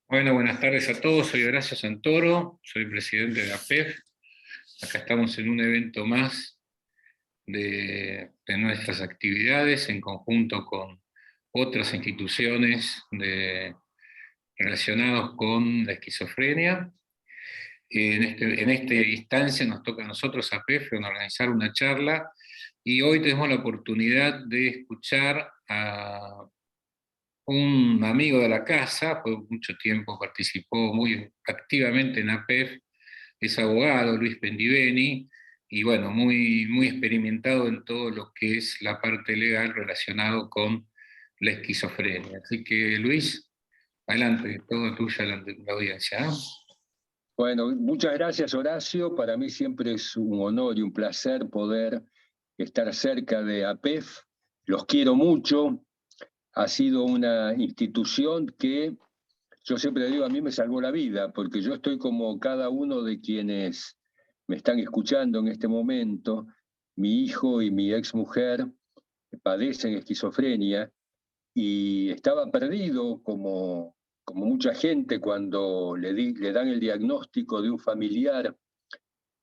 Bueno, buenas tardes a todos. Soy Horacio Santoro, soy presidente de APEF. Acá estamos en un evento más de nuestras actividades en conjunto con otras instituciones relacionadas con la esquizofrenia. En esta instancia nos toca a nosotros, APEF, organizar una charla y hoy tenemos la oportunidad de escuchar a un amigo de la casa, por mucho tiempo participó muy activamente en APEF, es abogado, Luis Pendiveni, y bueno, muy experimentado en todo lo que es la parte legal relacionado con la esquizofrenia. Así que Luis, adelante, todo tuyo, adelante de la audiencia, ¿no? Bueno, muchas gracias, Horacio. Para mí siempre es un honor y un placer poder estar cerca de APEF. Los quiero mucho. Ha sido una institución que yo siempre digo, a mí me salvó la vida, porque yo estoy como cada uno de quienes me están escuchando en este momento. Mi hijo y mi exmujer padecen esquizofrenia y estaba perdido como mucha gente cuando le dan el diagnóstico de un familiar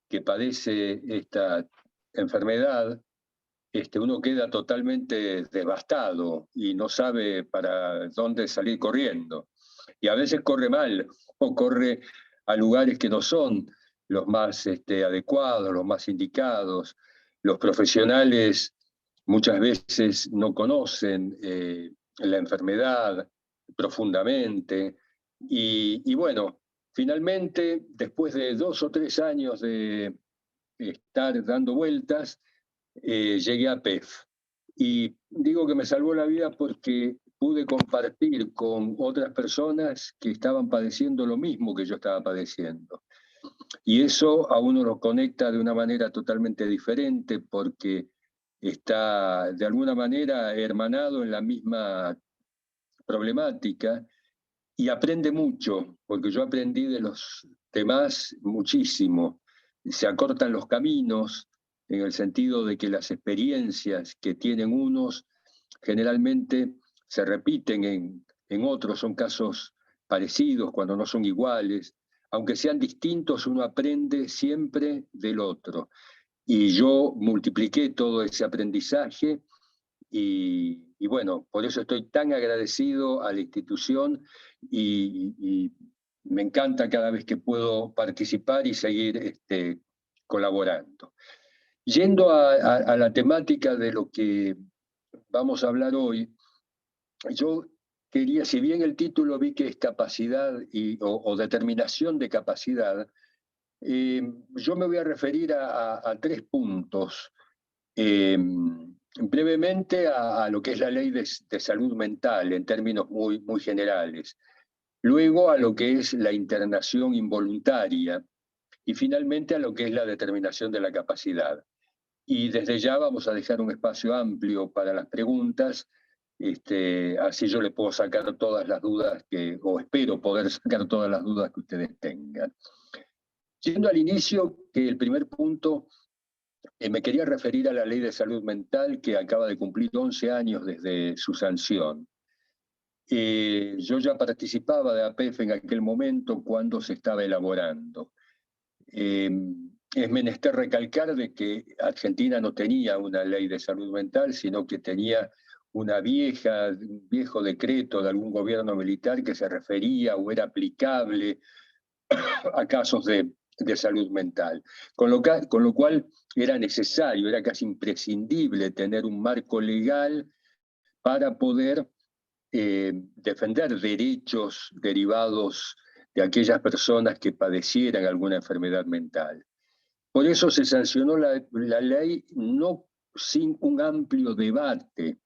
que padece esta enfermedad. Uno queda totalmente devastado y no sabe para dónde salir corriendo. Y a veces corre mal o corre a lugares que no son los más adecuados, los más indicados. Los profesionales muchas veces no conocen la enfermedad profundamente. Y bueno, finalmente, después de 2 o 3 años de estar dando vueltas, llegué a PEF. Y digo que me salvó la vida porque pude compartir con otras personas que estaban padeciendo lo mismo que yo estaba padeciendo. Y eso a uno lo conecta de una manera totalmente diferente porque está de alguna manera hermanado en la misma problemática y aprende mucho, porque yo aprendí de los demás muchísimo. Se acortan los caminos en el sentido de que las experiencias que tienen unos generalmente se repiten en otros, son casos parecidos cuando no son iguales. Aunque sean distintos, uno aprende siempre del otro. Y yo multipliqué todo ese aprendizaje y bueno, por eso estoy tan agradecido a la institución y me encanta cada vez que puedo participar y seguir colaborando. Yendo a la temática de lo que vamos a hablar hoy, yo quería, si bien el título vi que es capacidad o determinación de capacidad, yo me voy a referir a 3 puntos. Brevemente a lo que es la ley de salud mental en términos muy generales. Luego a lo que es la internación involuntaria y finalmente a lo que es la determinación de la capacidad. Y desde ya vamos a dejar un espacio amplio para las preguntas, así yo le puedo sacar todas las dudas o espero poder sacar todas las dudas que ustedes tengan. Yendo al inicio, que el primer punto me quería referir a la Ley de Salud Mental que acaba de cumplir 11 años desde su sanción. Yo ya participaba de APEF en aquel momento cuando se estaba elaborando. Es menester recalcar de que Argentina no tenía una ley de salud mental, sino que tenía un viejo decreto de algún gobierno militar que se refería o era aplicable a casos de salud mental. Con lo cual era necesario, era casi imprescindible tener un marco legal para poder defender derechos derivados de aquellas personas que padecieran alguna enfermedad mental. Por eso se sancionó la ley no sin un amplio debate.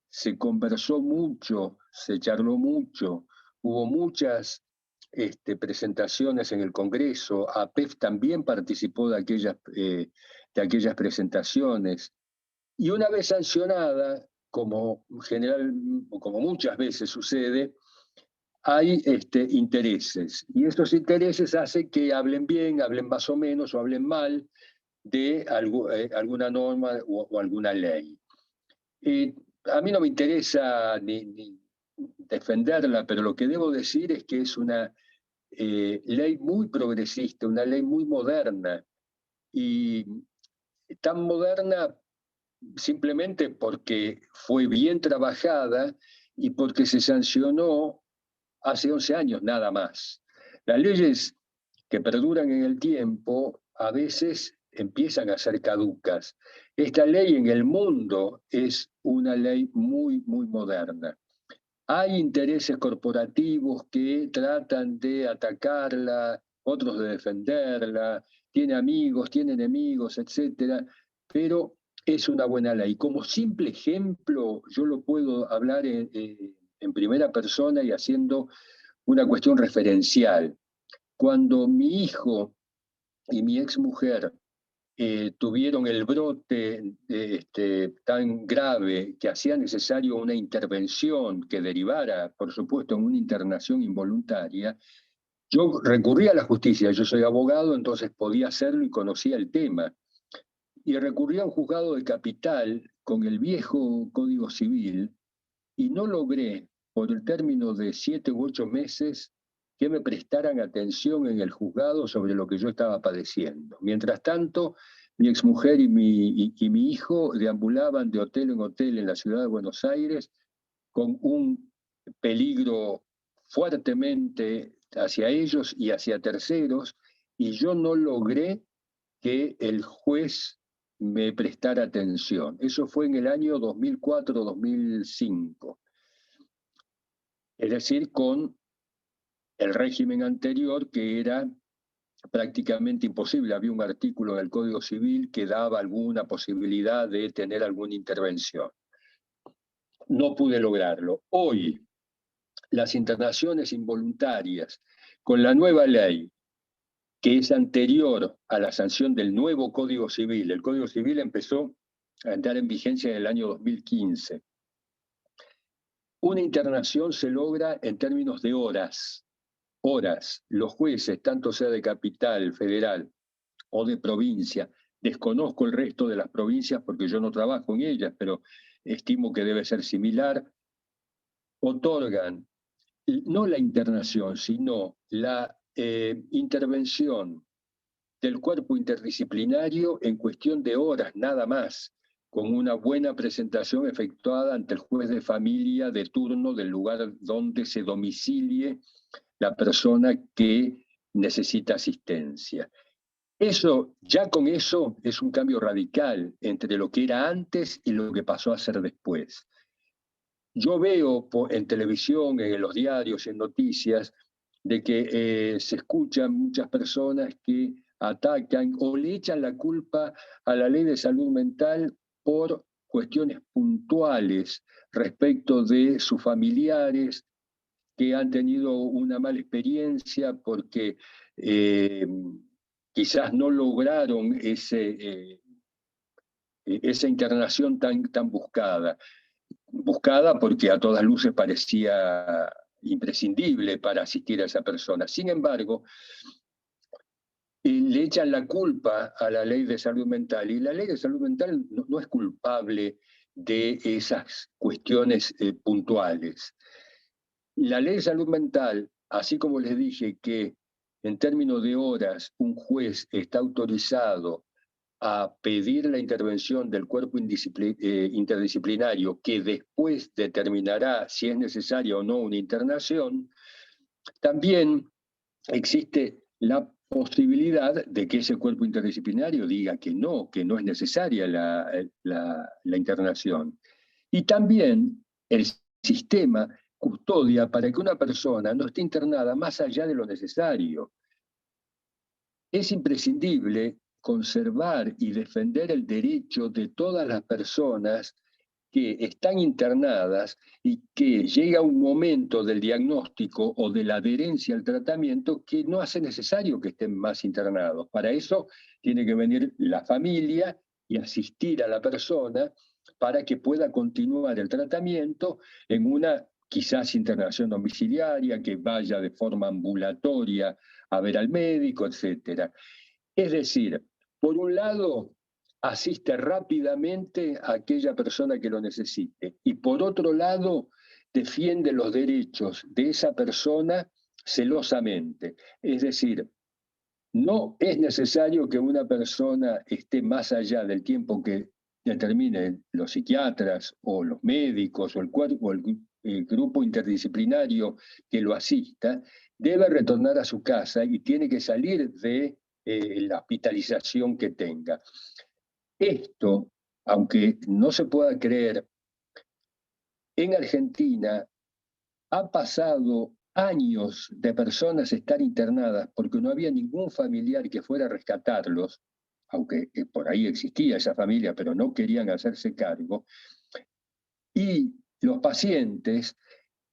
Se conversó mucho, se charló mucho, hubo muchas presentaciones en el Congreso. APEF también participó de aquellas presentaciones. Y una vez sancionada, como muchas veces sucede, hay intereses. Y estos intereses hacen que hablen bien, hablen más o menos, o hablen mal de alguna norma o alguna ley. A mí no me interesa defenderla, pero lo que debo decir es que es una ley muy progresista, una ley muy moderna, y tan moderna simplemente porque fue bien trabajada y porque se sancionó hace 11 años nada más. Las leyes que perduran en el tiempo a veces empiezan a ser caducas. Esta ley en el mundo es una ley muy, muy moderna. Hay intereses corporativos que tratan de atacarla, otros de defenderla, tiene amigos, tiene enemigos, etcétera, pero es una buena ley. Como simple ejemplo, yo lo puedo hablar en primera persona y haciendo una cuestión referencial. Cuando mi hijo y mi exmujer tuvieron el brote tan grave que hacía necesario una intervención que derivara, por supuesto, en una internación involuntaria, yo recurrí a la justicia, yo soy abogado, entonces podía hacerlo y conocía el tema. Y recurrí a un juzgado de capital con el viejo Código Civil y no logré, por el término de 7 u 8 meses, que me prestaran atención en el juzgado sobre lo que yo estaba padeciendo. Mientras tanto, mi exmujer y mi hijo deambulaban de hotel en hotel en la ciudad de Buenos Aires con un peligro fuertemente hacia ellos y hacia terceros, y yo no logré que el juez me prestara atención. Eso fue en el año 2004-2005. Es decir, con el régimen anterior que era prácticamente imposible. Había un artículo en el Código Civil que daba alguna posibilidad de tener alguna intervención. No pude lograrlo. Hoy, las internaciones involuntarias, con la nueva ley, que es anterior a la sanción del nuevo Código Civil, el Código Civil empezó a entrar en vigencia en el año 2015. Una internación se logra en términos de horas. Horas. Los jueces, tanto sea de capital, federal o de provincia, desconozco el resto de las provincias porque yo no trabajo en ellas, pero estimo que debe ser similar, otorgan no la internación, sino la intervención del cuerpo interdisciplinario en cuestión de horas, nada más, con una buena presentación efectuada ante el juez de familia de turno del lugar donde se domicilie la persona que necesita asistencia. Eso, ya con eso, es un cambio radical entre lo que era antes y lo que pasó a ser después. Yo veo en televisión, en los diarios, en noticias, de que se escuchan muchas personas que atacan o le echan la culpa a la ley de salud mental por cuestiones puntuales respecto de sus familiares que han tenido una mala experiencia porque quizás no lograron esa internación tan buscada. Buscada porque a todas luces parecía imprescindible para asistir a esa persona. Sin embargo, le echan la culpa a la ley de salud mental y la ley de salud mental no es culpable de esas cuestiones puntuales. La ley de salud mental, así como les dije que en términos de horas un juez está autorizado a pedir la intervención del cuerpo interdisciplinario que después determinará si es necesaria o no una internación, también existe la posibilidad de que ese cuerpo interdisciplinario diga que no es necesaria la internación. Y también el sistema custodia para que una persona no esté internada más allá de lo necesario. Es imprescindible conservar y defender el derecho de todas las personas que están internadas y que llega un momento del diagnóstico o de la adherencia al tratamiento que no hace necesario que estén más internados. Para eso tiene que venir la familia y asistir a la persona para que pueda continuar el tratamiento en una quizás internación domiciliaria, que vaya de forma ambulatoria a ver al médico, etc. Es decir, por un lado, asiste rápidamente a aquella persona que lo necesite, y por otro lado, defiende los derechos de esa persona celosamente. Es decir, no es necesario que una persona esté más allá del tiempo que determinen los psiquiatras o los médicos o el grupo interdisciplinario que lo asista, debe retornar a su casa y tiene que salir de la hospitalización que tenga. Esto, aunque no se pueda creer, en Argentina ha pasado años de personas estar internadas porque no había ningún familiar que fuera a rescatarlos, aunque por ahí existía esa familia, pero no querían hacerse cargo, y los pacientes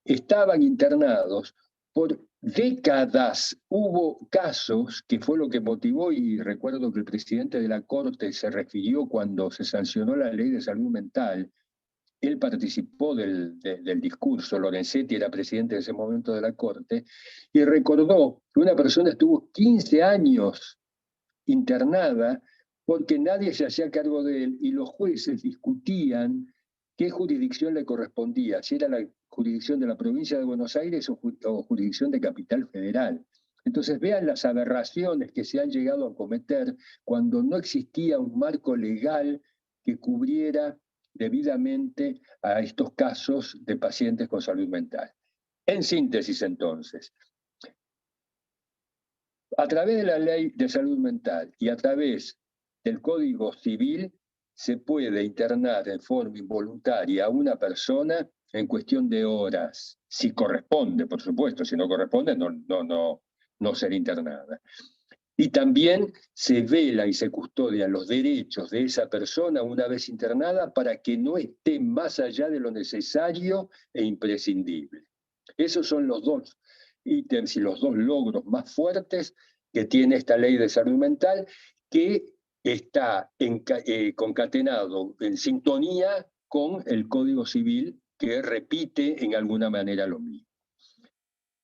estaban internados por décadas. Hubo casos, que fue lo que motivó, y recuerdo que el presidente de la Corte se refirió cuando se sancionó la ley de salud mental. Él participó del discurso, Lorenzetti era presidente en ese momento de la Corte, y recordó que una persona estuvo 15 años internada porque nadie se hacía cargo de él y los jueces discutían qué jurisdicción le correspondía, si era la jurisdicción de la provincia de Buenos Aires o jurisdicción de Capital Federal. Entonces vean las aberraciones que se han llegado a cometer cuando no existía un marco legal que cubriera debidamente a estos casos de pacientes con salud mental. En síntesis, entonces, a través de la ley de salud mental y a través del Código Civil se puede internar en forma involuntaria a una persona en cuestión de horas, si corresponde, por supuesto, si no corresponde, no ser internada. Y también se vela y se custodian los derechos de esa persona una vez internada para que no esté más allá de lo necesario e imprescindible. Esos son los dos ítems y los dos logros más fuertes que tiene esta ley de salud mental, que está concatenado en sintonía con el Código Civil, que repite en alguna manera lo mismo.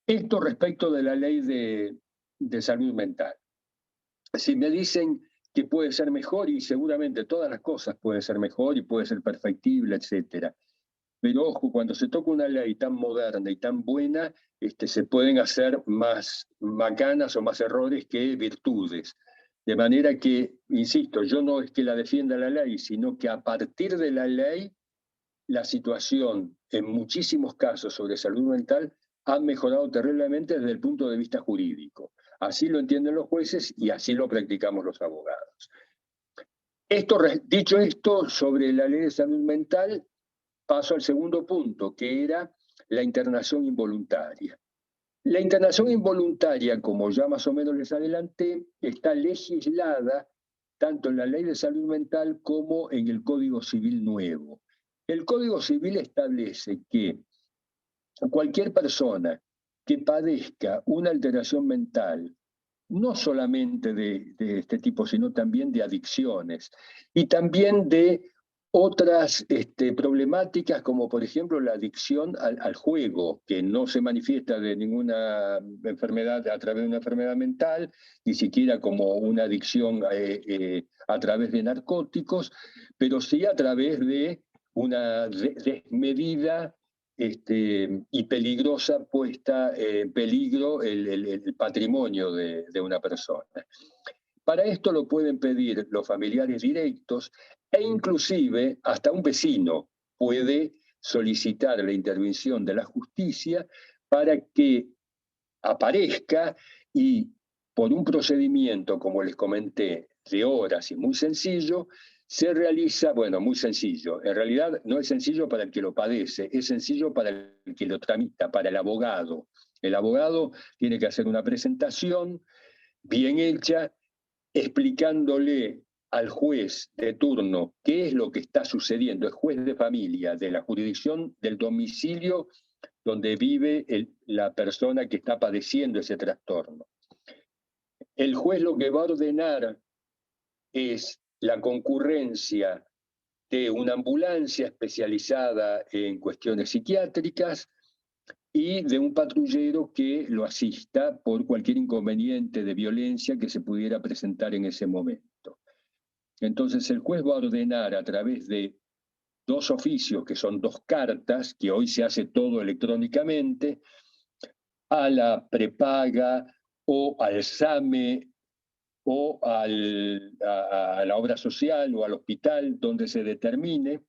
Esto respecto de la ley de salud mental. Si me dicen que puede ser mejor, y seguramente todas las cosas pueden ser mejor y puede ser perfectible, etcétera. Pero ojo, cuando se toca una ley tan moderna y tan buena, se pueden hacer más macanas o más errores que virtudes. De manera que, insisto, yo no es que la defienda la ley, sino que a partir de la ley, la situación en muchísimos casos sobre salud mental ha mejorado terriblemente desde el punto de vista jurídico. Así lo entienden los jueces y así lo practicamos los abogados. Dicho esto sobre la ley de salud mental, paso al segundo punto, que era la internación involuntaria. La internación involuntaria, como ya más o menos les adelanté, está legislada tanto en la Ley de Salud Mental como en el Código Civil nuevo. El Código Civil establece que cualquier persona que padezca una alteración mental, no solamente de este tipo, sino también de adicciones y también de otras problemáticas, como por ejemplo la adicción al juego, que no se manifiesta de ninguna enfermedad a través de una enfermedad mental, ni siquiera como una adicción a través de narcóticos, pero sí a través de una desmedida y peligrosa puesta en peligro el patrimonio de una persona. Para esto lo pueden pedir los familiares directos e inclusive hasta un vecino puede solicitar la intervención de la justicia para que aparezca y por un procedimiento, como les comenté, de horas y muy sencillo, se realiza, bueno, muy sencillo, en realidad no es sencillo para el que lo padece, es sencillo para el que lo tramita, para el abogado. El abogado tiene que hacer una presentación bien hecha, explicándole al juez de turno qué es lo que está sucediendo, el juez de familia de la jurisdicción del domicilio donde vive la persona que está padeciendo ese trastorno. El juez lo que va a ordenar es la concurrencia de una ambulancia especializada en cuestiones psiquiátricas y de un patrullero que lo asista por cualquier inconveniente de violencia que se pudiera presentar en ese momento. Entonces el juez va a ordenar a través de 2 oficios, que son 2 cartas, que hoy se hace todo electrónicamente, a la prepaga o al SAME o a la obra social o al hospital donde se determine,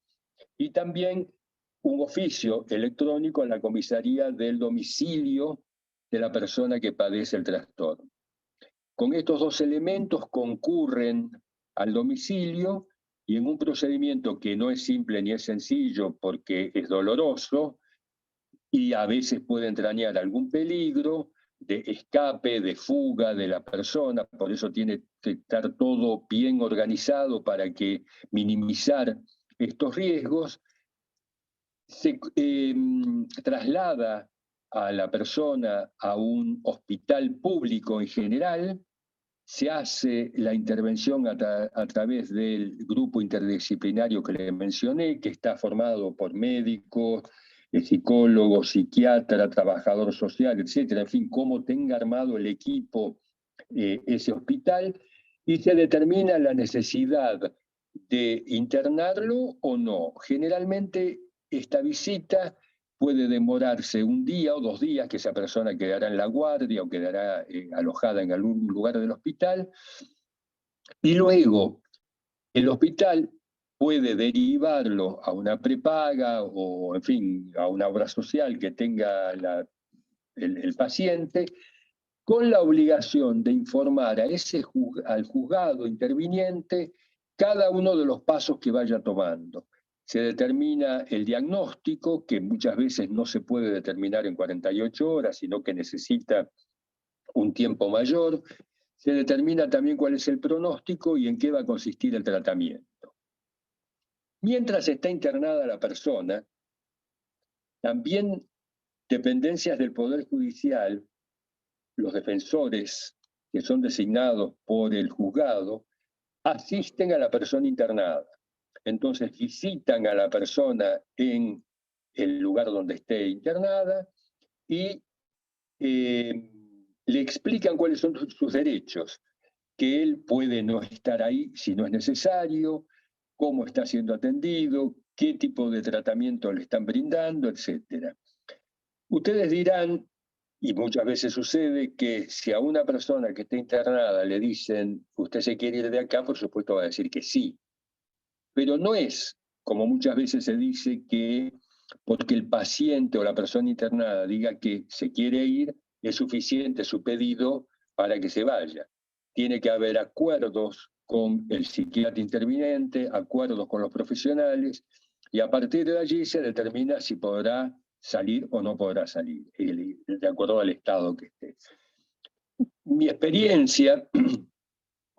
y también un oficio electrónico a la comisaría del domicilio de la persona que padece el trastorno. Con estos 2 elementos concurren al domicilio y en un procedimiento que no es simple ni es sencillo porque es doloroso y a veces puede entrañar algún peligro de escape, de fuga de la persona, por eso tiene que estar todo bien organizado para que minimizar estos riesgos. Se traslada a la persona a un hospital público en general, se hace la intervención a través del grupo interdisciplinario que le mencioné, que está formado por médicos, psicólogos, psiquiatra, trabajador social, etcétera, en fin, cómo tenga armado el equipo ese hospital, y se determina la necesidad de internarlo o no. Generalmente esta visita puede demorarse un día o 2 días, que esa persona quedará en la guardia o quedará alojada en algún lugar del hospital, y luego el hospital puede derivarlo a una prepaga o, en fin, a una obra social que tenga el paciente, con la obligación de informar al juzgado interviniente cada uno de los pasos que vaya tomando. Se determina el diagnóstico, que muchas veces no se puede determinar en 48 horas, sino que necesita un tiempo mayor. Se determina también cuál es el pronóstico y en qué va a consistir el tratamiento. Mientras está internada la persona, también dependencias del Poder Judicial, los defensores que son designados por el juzgado, asisten a la persona internada. Entonces visitan a la persona en el lugar donde esté internada y le explican cuáles son sus derechos, que él puede no estar ahí si no es necesario, cómo está siendo atendido, qué tipo de tratamiento le están brindando, etc. Ustedes dirán, y muchas veces sucede, que si a una persona que está internada le dicen, usted se quiere ir de acá, por supuesto va a decir que sí. Pero no es, como muchas veces se dice, que porque el paciente o la persona internada diga que se quiere ir, es suficiente su pedido para que se vaya. Tiene que haber acuerdos con el psiquiatra interviniente, acuerdos con los profesionales, y a partir de allí se determina si podrá salir o no podrá salir, de acuerdo al estado que esté. Mi experiencia,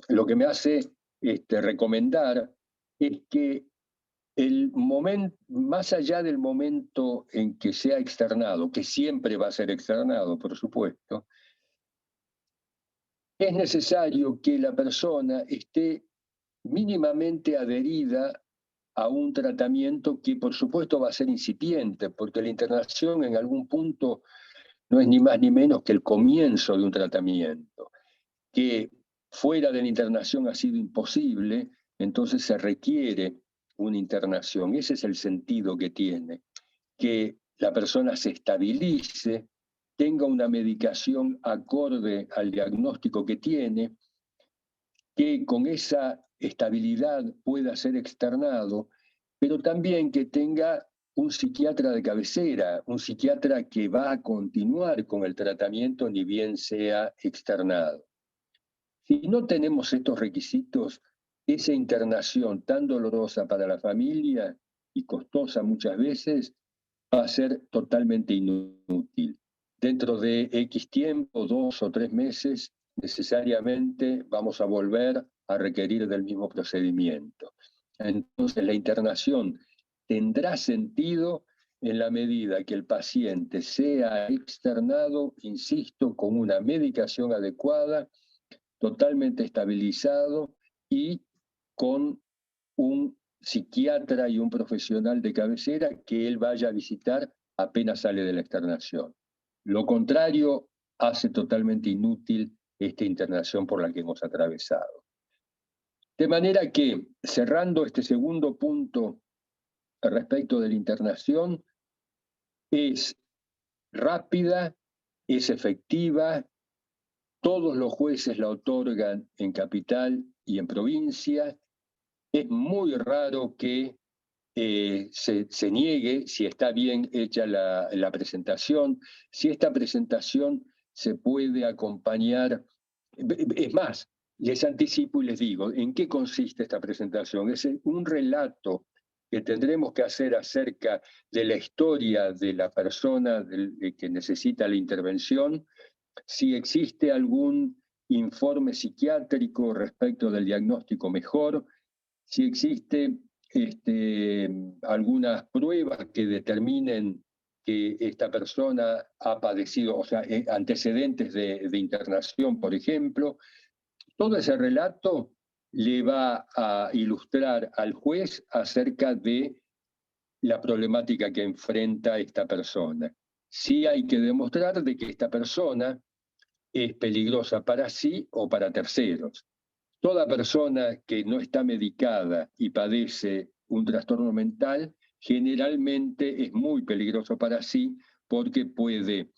lo que me hace recomendar es que el momento, más allá del momento en que sea externado, que siempre va a ser externado, por supuesto, es necesario que la persona esté mínimamente adherida a un tratamiento que por supuesto va a ser incipiente, porque la internación en algún punto no es ni más ni menos que el comienzo de un tratamiento, que fuera de la internación ha sido imposible, entonces se requiere una internación. Ese es el sentido que tiene, que la persona se estabilice, tenga una medicación acorde al diagnóstico que tiene, que con esa estabilidad pueda ser externado, pero también que tenga un psiquiatra de cabecera, un psiquiatra que va a continuar con el tratamiento ni bien sea externado. Si no tenemos estos requisitos, esa internación tan dolorosa para la familia y costosa muchas veces va a ser totalmente inútil. Dentro de X tiempo, 2 o 3 meses, necesariamente vamos a volver a requerir del mismo procedimiento. Entonces, la internación tendrá sentido en la medida que el paciente sea externado, insisto, con una medicación adecuada, totalmente estabilizado y con un psiquiatra y un profesional de cabecera que él vaya a visitar apenas sale de la externación. Lo contrario hace totalmente inútil esta internación por la que hemos atravesado. De manera que, cerrando este segundo punto respecto de la internación es rápida, es efectiva, todos los jueces la otorgan en capital y en provincia. Es muy raro que se niegue si está bien hecha la presentación, si esta presentación se puede acompañar. Es más, les anticipo y les digo, ¿en qué consiste esta presentación? Es un relato que tendremos que hacer acerca de la historia de la persona que necesita la intervención, si existe algún informe psiquiátrico respecto del diagnóstico mejor, si existe algunas pruebas que determinen que esta persona ha padecido, o sea, antecedentes de internación, por ejemplo. Todo ese relato le va a ilustrar al juez acerca de la problemática que enfrenta esta persona. Sí hay que demostrar de que esta persona es peligrosa para sí o para terceros. Toda persona que no está medicada y padece un trastorno mental generalmente es muy peligroso para sí porque puede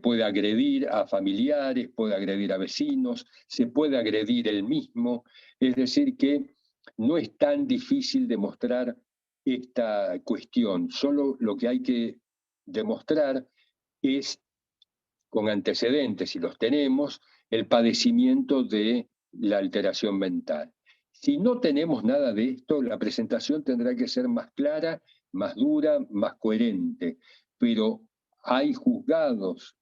puede agredir a familiares, puede agredir a vecinos, se puede agredir él mismo. Es decir, que no es tan difícil demostrar esta cuestión. Solo lo que hay que demostrar es, con antecedentes, si los tenemos, el padecimiento de la alteración mental. Si no tenemos nada de esto, la presentación tendrá que ser más clara, más dura, más coherente. Pero hay juzgados,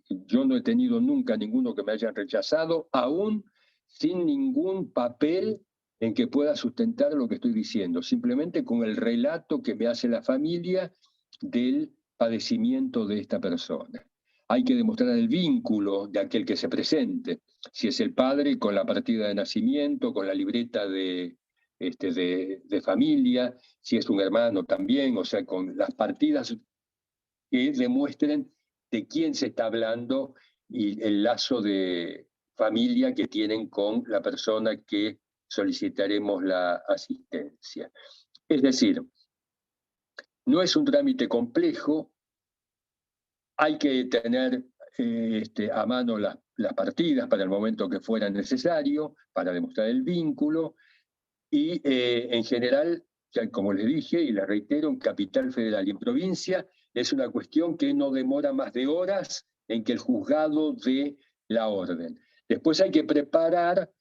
yo no he tenido nunca ninguno que me hayan rechazado, aún sin ningún papel en que pueda sustentar lo que estoy diciendo, simplemente con el relato que me hace la familia del padecimiento de esta persona. Hay que demostrar el vínculo de aquel que se presente, si es el padre con la partida de nacimiento, con la libreta de familia, si es un hermano también, o sea, con las partidas que demuestren de quién se está hablando y el lazo de familia que tienen con la persona que solicitaremos la asistencia. Es decir, no es un trámite complejo, hay que tener a mano las partidas para el momento que fuera necesario, para demostrar el vínculo, y en general, ya como les dije y les reitero, en Capital Federal y en provincia es una cuestión que no demora más de horas en que el juzgado dé la orden. Después hay que preparar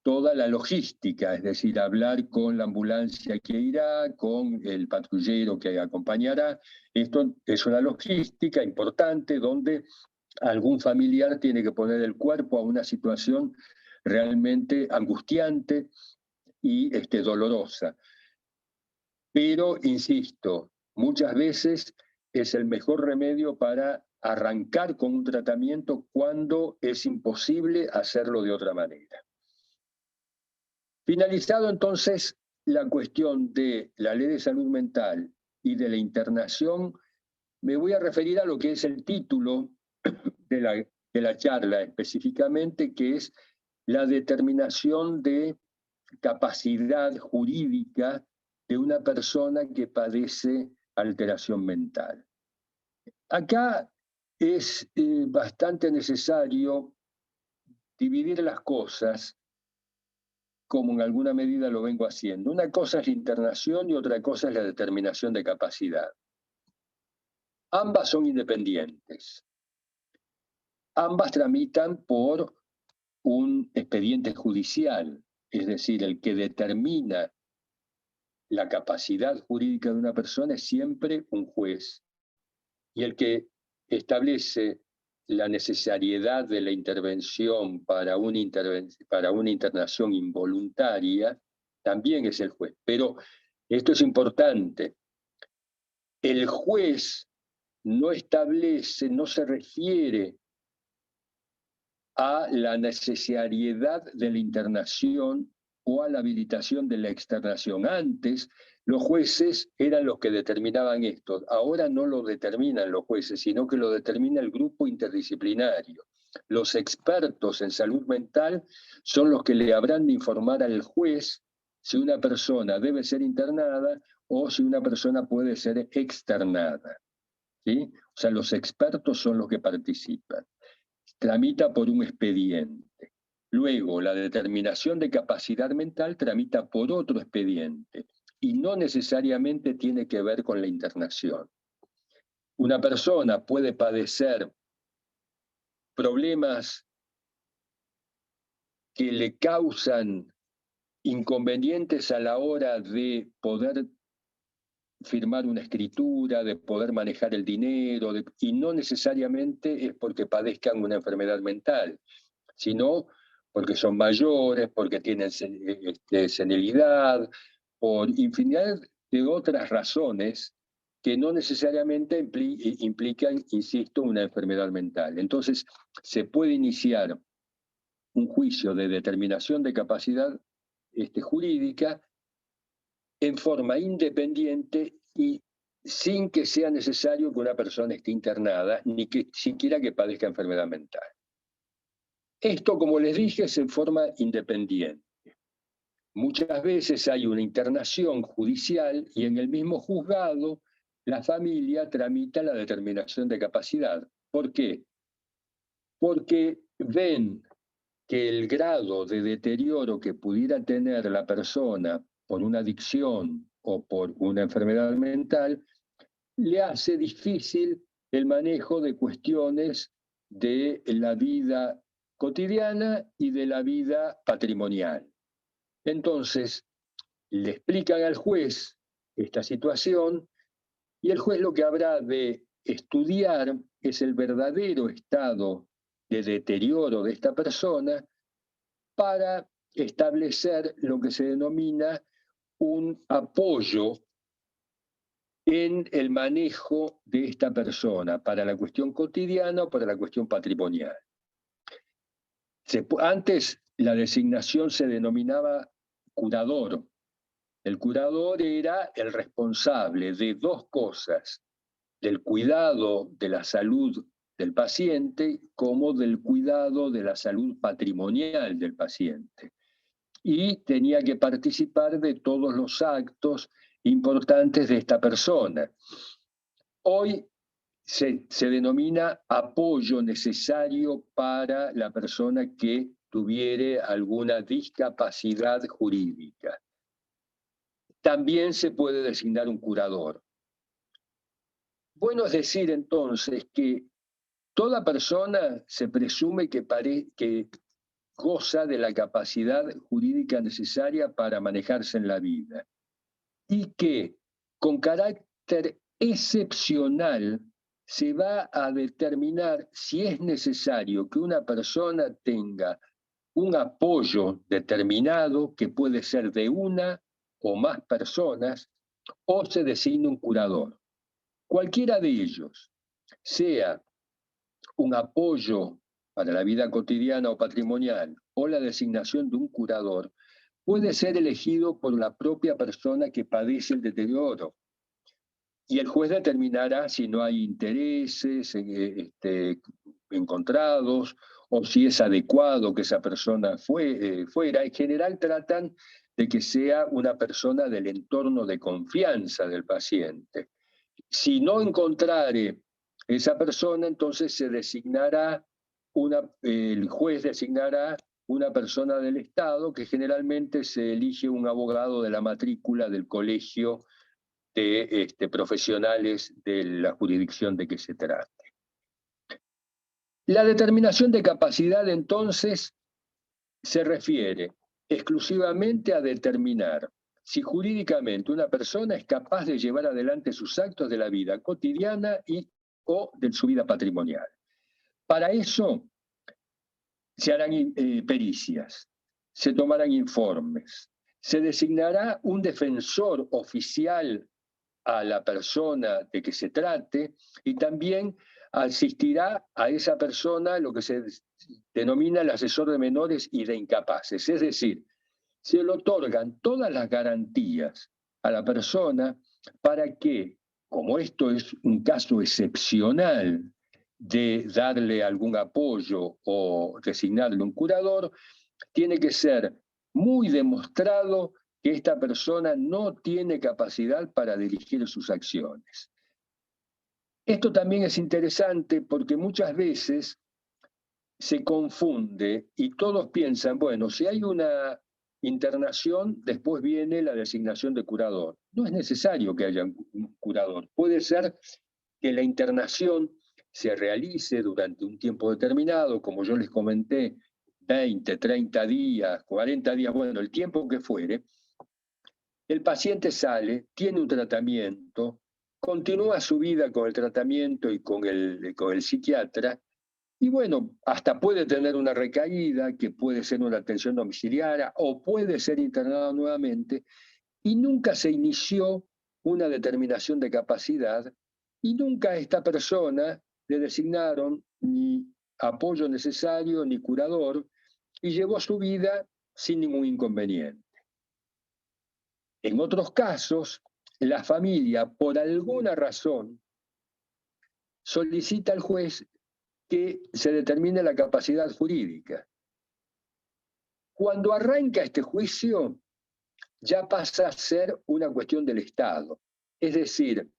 toda la logística, es decir, hablar con la ambulancia que irá, con el patrullero que acompañará. Esto es una logística importante donde algún familiar tiene que poner el cuerpo a una situación realmente angustiante y dolorosa. Pero, insisto, muchas veces es el mejor remedio para arrancar con un tratamiento cuando es imposible hacerlo de otra manera. Finalizado entonces la cuestión de la ley de salud mental y de la internación, me voy a referir a lo que es el título de la charla específicamente, que es la determinación de capacidad jurídica de una persona que padece alteración mental. Acá es bastante necesario dividir las cosas, como en alguna medida lo vengo haciendo. Una cosa es la internación y otra cosa es la determinación de capacidad. Ambas son independientes. Ambas tramitan por un expediente judicial, es decir, el que determina la capacidad jurídica de una persona es siempre un juez, y el que establece la necesariedad de la intervención para una internación involuntaria también es el juez. Pero esto es importante, el juez no establece, no se refiere a la necesariedad de la internación o a la habilitación de la externación. Antes, los jueces eran los que determinaban esto. Ahora no lo determinan los jueces, sino que lo determina el grupo interdisciplinario. Los expertos en salud mental son los que le habrán de informar al juez si una persona debe ser internada o si una persona puede ser externada, ¿sí? O sea, los expertos son los que participan. Tramita por un expediente. Luego, la determinación de capacidad mental tramita por otro expediente y no necesariamente tiene que ver con la internación. Una persona puede padecer problemas que le causan inconvenientes a la hora de poder firmar una escritura, de poder manejar el dinero, y no necesariamente es porque padezcan una enfermedad mental, sino porque son mayores, porque tienen senilidad, por infinidad de otras razones que no necesariamente implican, insisto, una enfermedad mental. Entonces, se puede iniciar un juicio de determinación de capacidad jurídica en forma independiente y sin que sea necesario que una persona esté internada, ni que siquiera que padezca enfermedad mental. Esto, como les dije, es en forma independiente. Muchas veces hay una internación judicial y en el mismo juzgado la familia tramita la determinación de capacidad. ¿Por qué? Porque ven que el grado de deterioro que pudiera tener la persona por una adicción o por una enfermedad mental le hace difícil el manejo de cuestiones de la vida cotidiana y de la vida patrimonial. Entonces, le explican al juez esta situación y el juez lo que habrá de estudiar es el verdadero estado de deterioro de esta persona para establecer lo que se denomina un apoyo en el manejo de esta persona para la cuestión cotidiana o para la cuestión patrimonial. Antes la designación se denominaba curador. El curador era el responsable de dos cosas, del cuidado de la salud del paciente como del cuidado de la salud patrimonial del paciente. Y tenía que participar de todos los actos importantes de esta persona. Hoy se denomina apoyo necesario para la persona que tuviere alguna discapacidad jurídica. También se puede designar un curador. Bueno, es decir entonces que toda persona se presume que goza de la capacidad jurídica necesaria para manejarse en la vida y que con carácter excepcional se va a determinar si es necesario que una persona tenga un apoyo determinado que puede ser de una o más personas o se designa un curador. Cualquiera de ellos, sea un apoyo para la vida cotidiana o patrimonial o la designación de un curador, puede ser elegido por la propia persona que padece el deterioro. Y el juez determinará si no hay intereses encontrados o si es adecuado que esa persona fuera. En general tratan de que sea una persona del entorno de confianza del paciente. Si no encontrare esa persona, entonces el juez designará una persona del Estado, que generalmente se elige un abogado de la matrícula del colegio de profesionales de la jurisdicción de que se trate. La determinación de capacidad, entonces, se refiere exclusivamente a determinar si jurídicamente una persona es capaz de llevar adelante sus actos de la vida cotidiana o de su vida patrimonial. Para eso se harán pericias, se tomarán informes, se designará un defensor oficial a la persona de que se trate y también asistirá a esa persona lo que se denomina el asesor de menores y de incapaces. Es decir, se le otorgan todas las garantías a la persona para que, como esto es un caso excepcional de darle algún apoyo o designarle un curador, tiene que ser muy demostrado que esta persona no tiene capacidad para dirigir sus acciones. Esto también es interesante porque muchas veces se confunde y todos piensan, bueno, si hay una internación, después viene la designación de curador. No es necesario que haya un curador. Puede ser que la internación se realice durante un tiempo determinado, como yo les comenté, 20, 30 días, 40 días, bueno, el tiempo que fuere. El paciente sale, tiene un tratamiento, continúa su vida con el tratamiento y con el psiquiatra, y bueno, hasta puede tener una recaída, que puede ser una atención domiciliaria o puede ser internado nuevamente, y nunca se inició una determinación de capacidad y nunca a esta persona le designaron ni apoyo necesario ni curador y llevó su vida sin ningún inconveniente. En otros casos, la familia, por alguna razón, solicita al juez que se determine la capacidad jurídica. Cuando arranca este juicio, ya pasa a ser una cuestión del Estado. Es decir,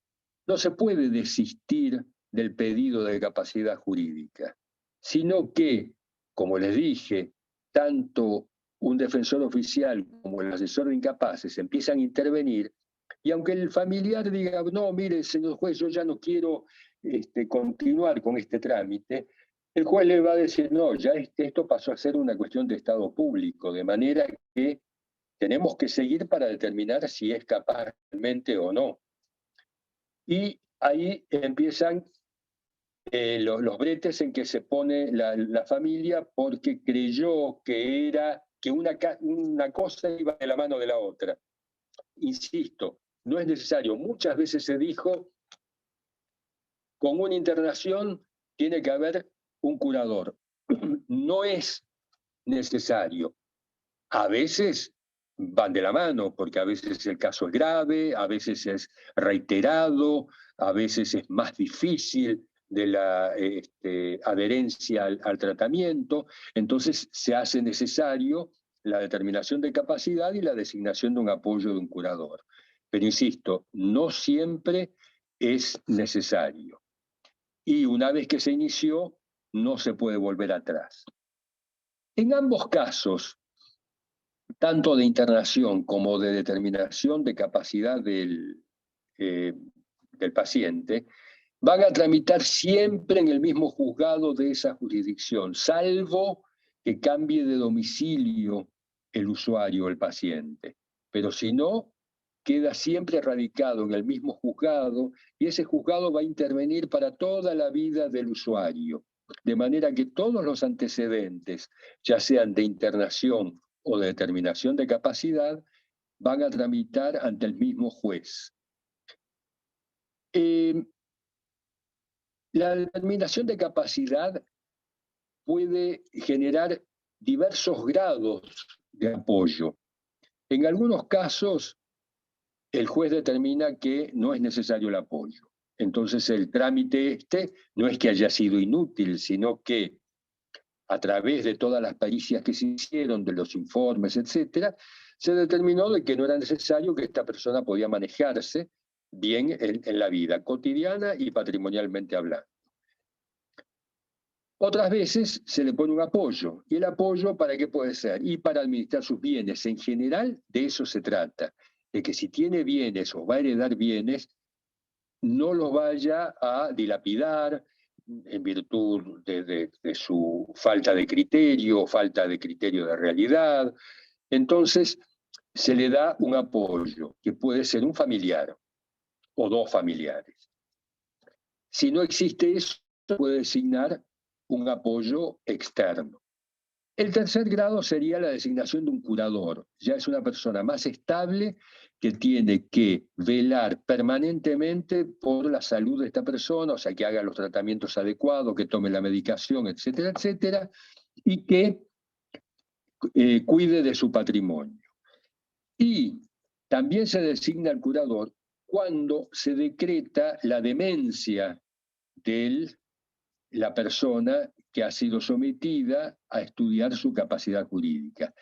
no se puede desistir del pedido de capacidad jurídica, sino que, como les dije, tanto un defensor oficial como el asesor de incapaces empiezan a intervenir, y aunque el familiar diga, no, mire, señor juez, yo ya no quiero continuar con este trámite, el juez le va a decir, no, ya esto pasó a ser una cuestión de Estado público, de manera que tenemos que seguir para determinar si es capaz realmente o no. Y ahí empiezan los bretes en que se pone la familia porque creyó que una cosa iba de la mano de la otra. Insisto, no es necesario. Muchas veces se dijo, con una internación tiene que haber un curador. No es necesario. A veces van de la mano, porque a veces el caso es grave, a veces es reiterado, a veces es más difícil de la adherencia al tratamiento, entonces se hace necesario la determinación de capacidad y la designación de un apoyo de un curador. Pero insisto, no siempre es necesario. Y una vez que se inició, no se puede volver atrás. En ambos casos, tanto de internación como de determinación de capacidad del paciente, van a tramitar siempre en el mismo juzgado de esa jurisdicción, salvo que cambie de domicilio el usuario, el paciente. Pero si no, queda siempre radicado en el mismo juzgado y ese juzgado va a intervenir para toda la vida del usuario. De manera que todos los antecedentes, ya sean de internación o de determinación de capacidad, van a tramitar ante el mismo juez. La determinación de capacidad puede generar diversos grados de apoyo. En algunos casos, el juez determina que no es necesario el apoyo. Entonces, el trámite no es que haya sido inútil, sino que a través de todas las pericias que se hicieron, de los informes, etcétera, se determinó de que no era necesario, que esta persona podía manejarse bien en la vida cotidiana y patrimonialmente hablando. Otras veces se le pone un apoyo. ¿Y el apoyo para qué puede ser? Y para administrar sus bienes. En general, de eso se trata. De que si tiene bienes o va a heredar bienes, no los vaya a dilapidar en virtud de su falta de criterio de realidad. Entonces, se le da un apoyo, que puede ser un familiar o dos familiares. Si no existe eso, puede designar un apoyo externo. El tercer grado sería la designación de un curador. Ya es una persona más estable que tiene que velar permanentemente por la salud de esta persona, o sea, que haga los tratamientos adecuados, que tome la medicación, etcétera, etcétera, y que cuide de su patrimonio. Y también se designa al curador cuando se decreta la demencia de la persona que ha sido sometida a estudiar su capacidad jurídica.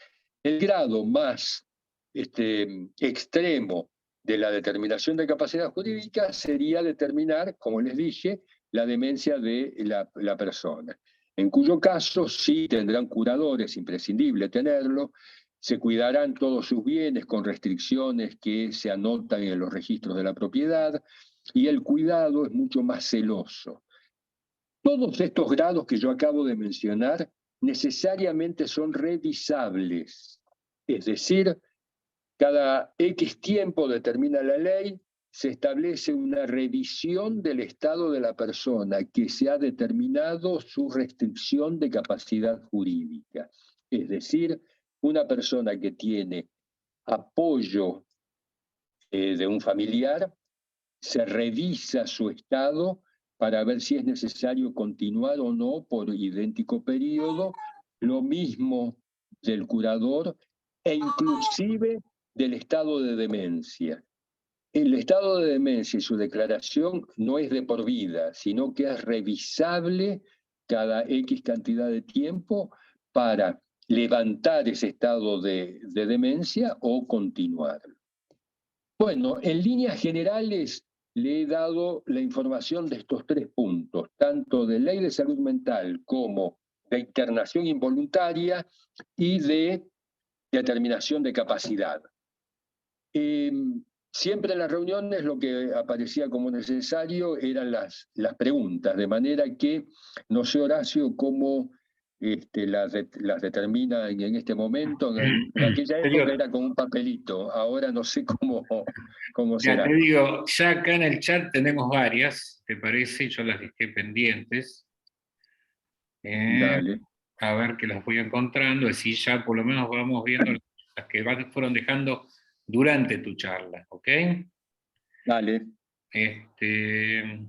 El grado más extremo de la determinación de capacidad jurídica sería determinar, como les dije, la demencia de la persona. En cuyo caso sí tendrán curadores, imprescindible tenerlo, se cuidarán todos sus bienes con restricciones que se anotan en los registros de la propiedad, y el cuidado es mucho más celoso. Todos estos grados que yo acabo de mencionar necesariamente son revisables, es decir, cada X tiempo, determina la ley, se establece una revisión del estado de la persona que se ha determinado su restricción de capacidad jurídica. Es decir, una persona que tiene apoyo de un familiar, se revisa su estado para ver si es necesario continuar o no por idéntico periodo, lo mismo del curador e inclusive del estado de demencia. El estado de demencia y su declaración no es de por vida, sino que es revisable cada X cantidad de tiempo para levantar ese estado de demencia o continuarlo. Bueno, en líneas generales le he dado la información de estos 3 puntos, tanto de ley de salud mental como de internación involuntaria y de determinación de capacidad. Siempre en las reuniones lo que aparecía como necesario eran las preguntas, de manera que no sé, Horacio, cómo las determina en este momento. En aquella Te digo, época era con un papelito, ahora no sé cómo ya será. te digo, ya acá en el chat tenemos varias, ¿te parece? Yo las dejé pendientes. Dale, A ver que las voy encontrando, así ya por lo menos vamos viendo las que fueron dejando durante tu charla, ¿ok? dale. Este,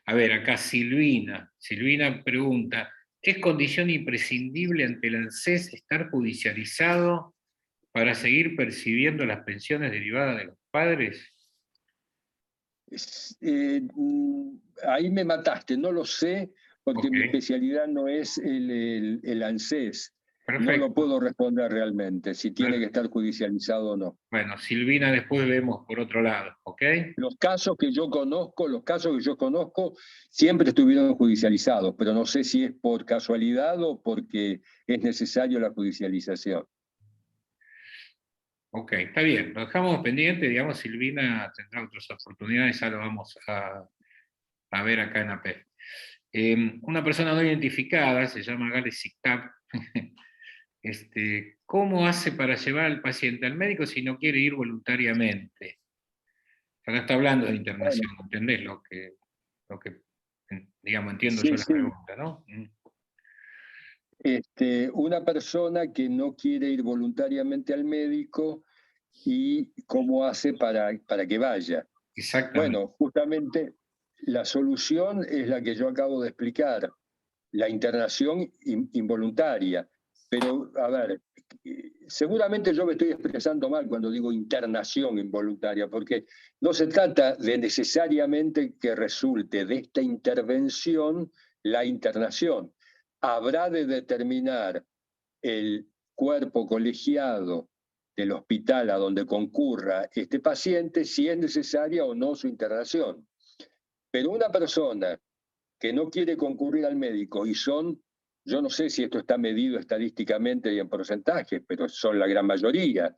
a ver, acá Silvina. Silvina pregunta, ¿es condición imprescindible ante el ANSES estar judicializado para seguir percibiendo las pensiones derivadas de los padres? Ahí me mataste, no lo sé, porque Ok, mi especialidad no es el ANSES. No lo perfecto. puedo responder realmente, si tiene que estar judicializado o no. Bueno, Silvina, después vemos por otro lado, ¿ok? Los casos que yo conozco siempre estuvieron judicializados, pero no sé si es por casualidad o porque es necesario la judicialización. Ok, está bien, lo dejamos pendiente, digamos, Silvina tendrá otras oportunidades, ya lo vamos a ver acá en APEF. Una persona no identificada, se llama Gale Siktab, ¿cómo hace para llevar al paciente al médico si no quiere ir voluntariamente? Acá está hablando de Bueno, internación, ¿entendés lo que digamos, entiendo yo sí, la sí. pregunta, ¿no? Una persona que no quiere ir voluntariamente al médico y cómo hace para que vaya. Exactamente. Bueno, justamente la solución es la que yo acabo de explicar, la internación involuntaria. Pero, a ver, seguramente yo me estoy expresando mal cuando digo internación involuntaria, porque no se trata de necesariamente que resulte de esta intervención la internación. Habrá de determinar el cuerpo colegiado del hospital a donde concurra este paciente si es necesaria o no su internación. Pero una persona que no quiere concurrir al médico y son, yo no sé si esto está medido estadísticamente y en porcentajes, pero son la gran mayoría,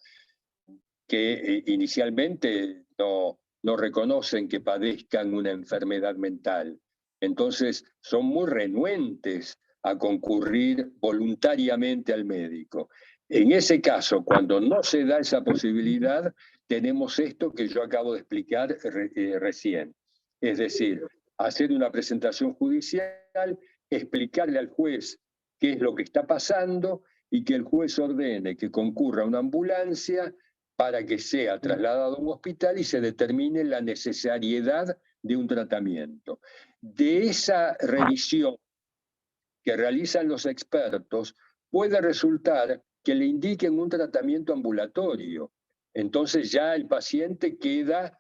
que inicialmente no reconocen que padezcan una enfermedad mental. Entonces son muy renuentes a concurrir voluntariamente al médico. En ese caso, cuando no se da esa posibilidad, tenemos esto que yo acabo de explicar recién. Es decir, hacer una presentación judicial, explicarle al juez qué es lo que está pasando y que el juez ordene que concurra una ambulancia para que sea trasladado a un hospital y se determine la necesariedad de un tratamiento. De esa revisión que realizan los expertos, puede resultar que le indiquen un tratamiento ambulatorio. Entonces ya el paciente queda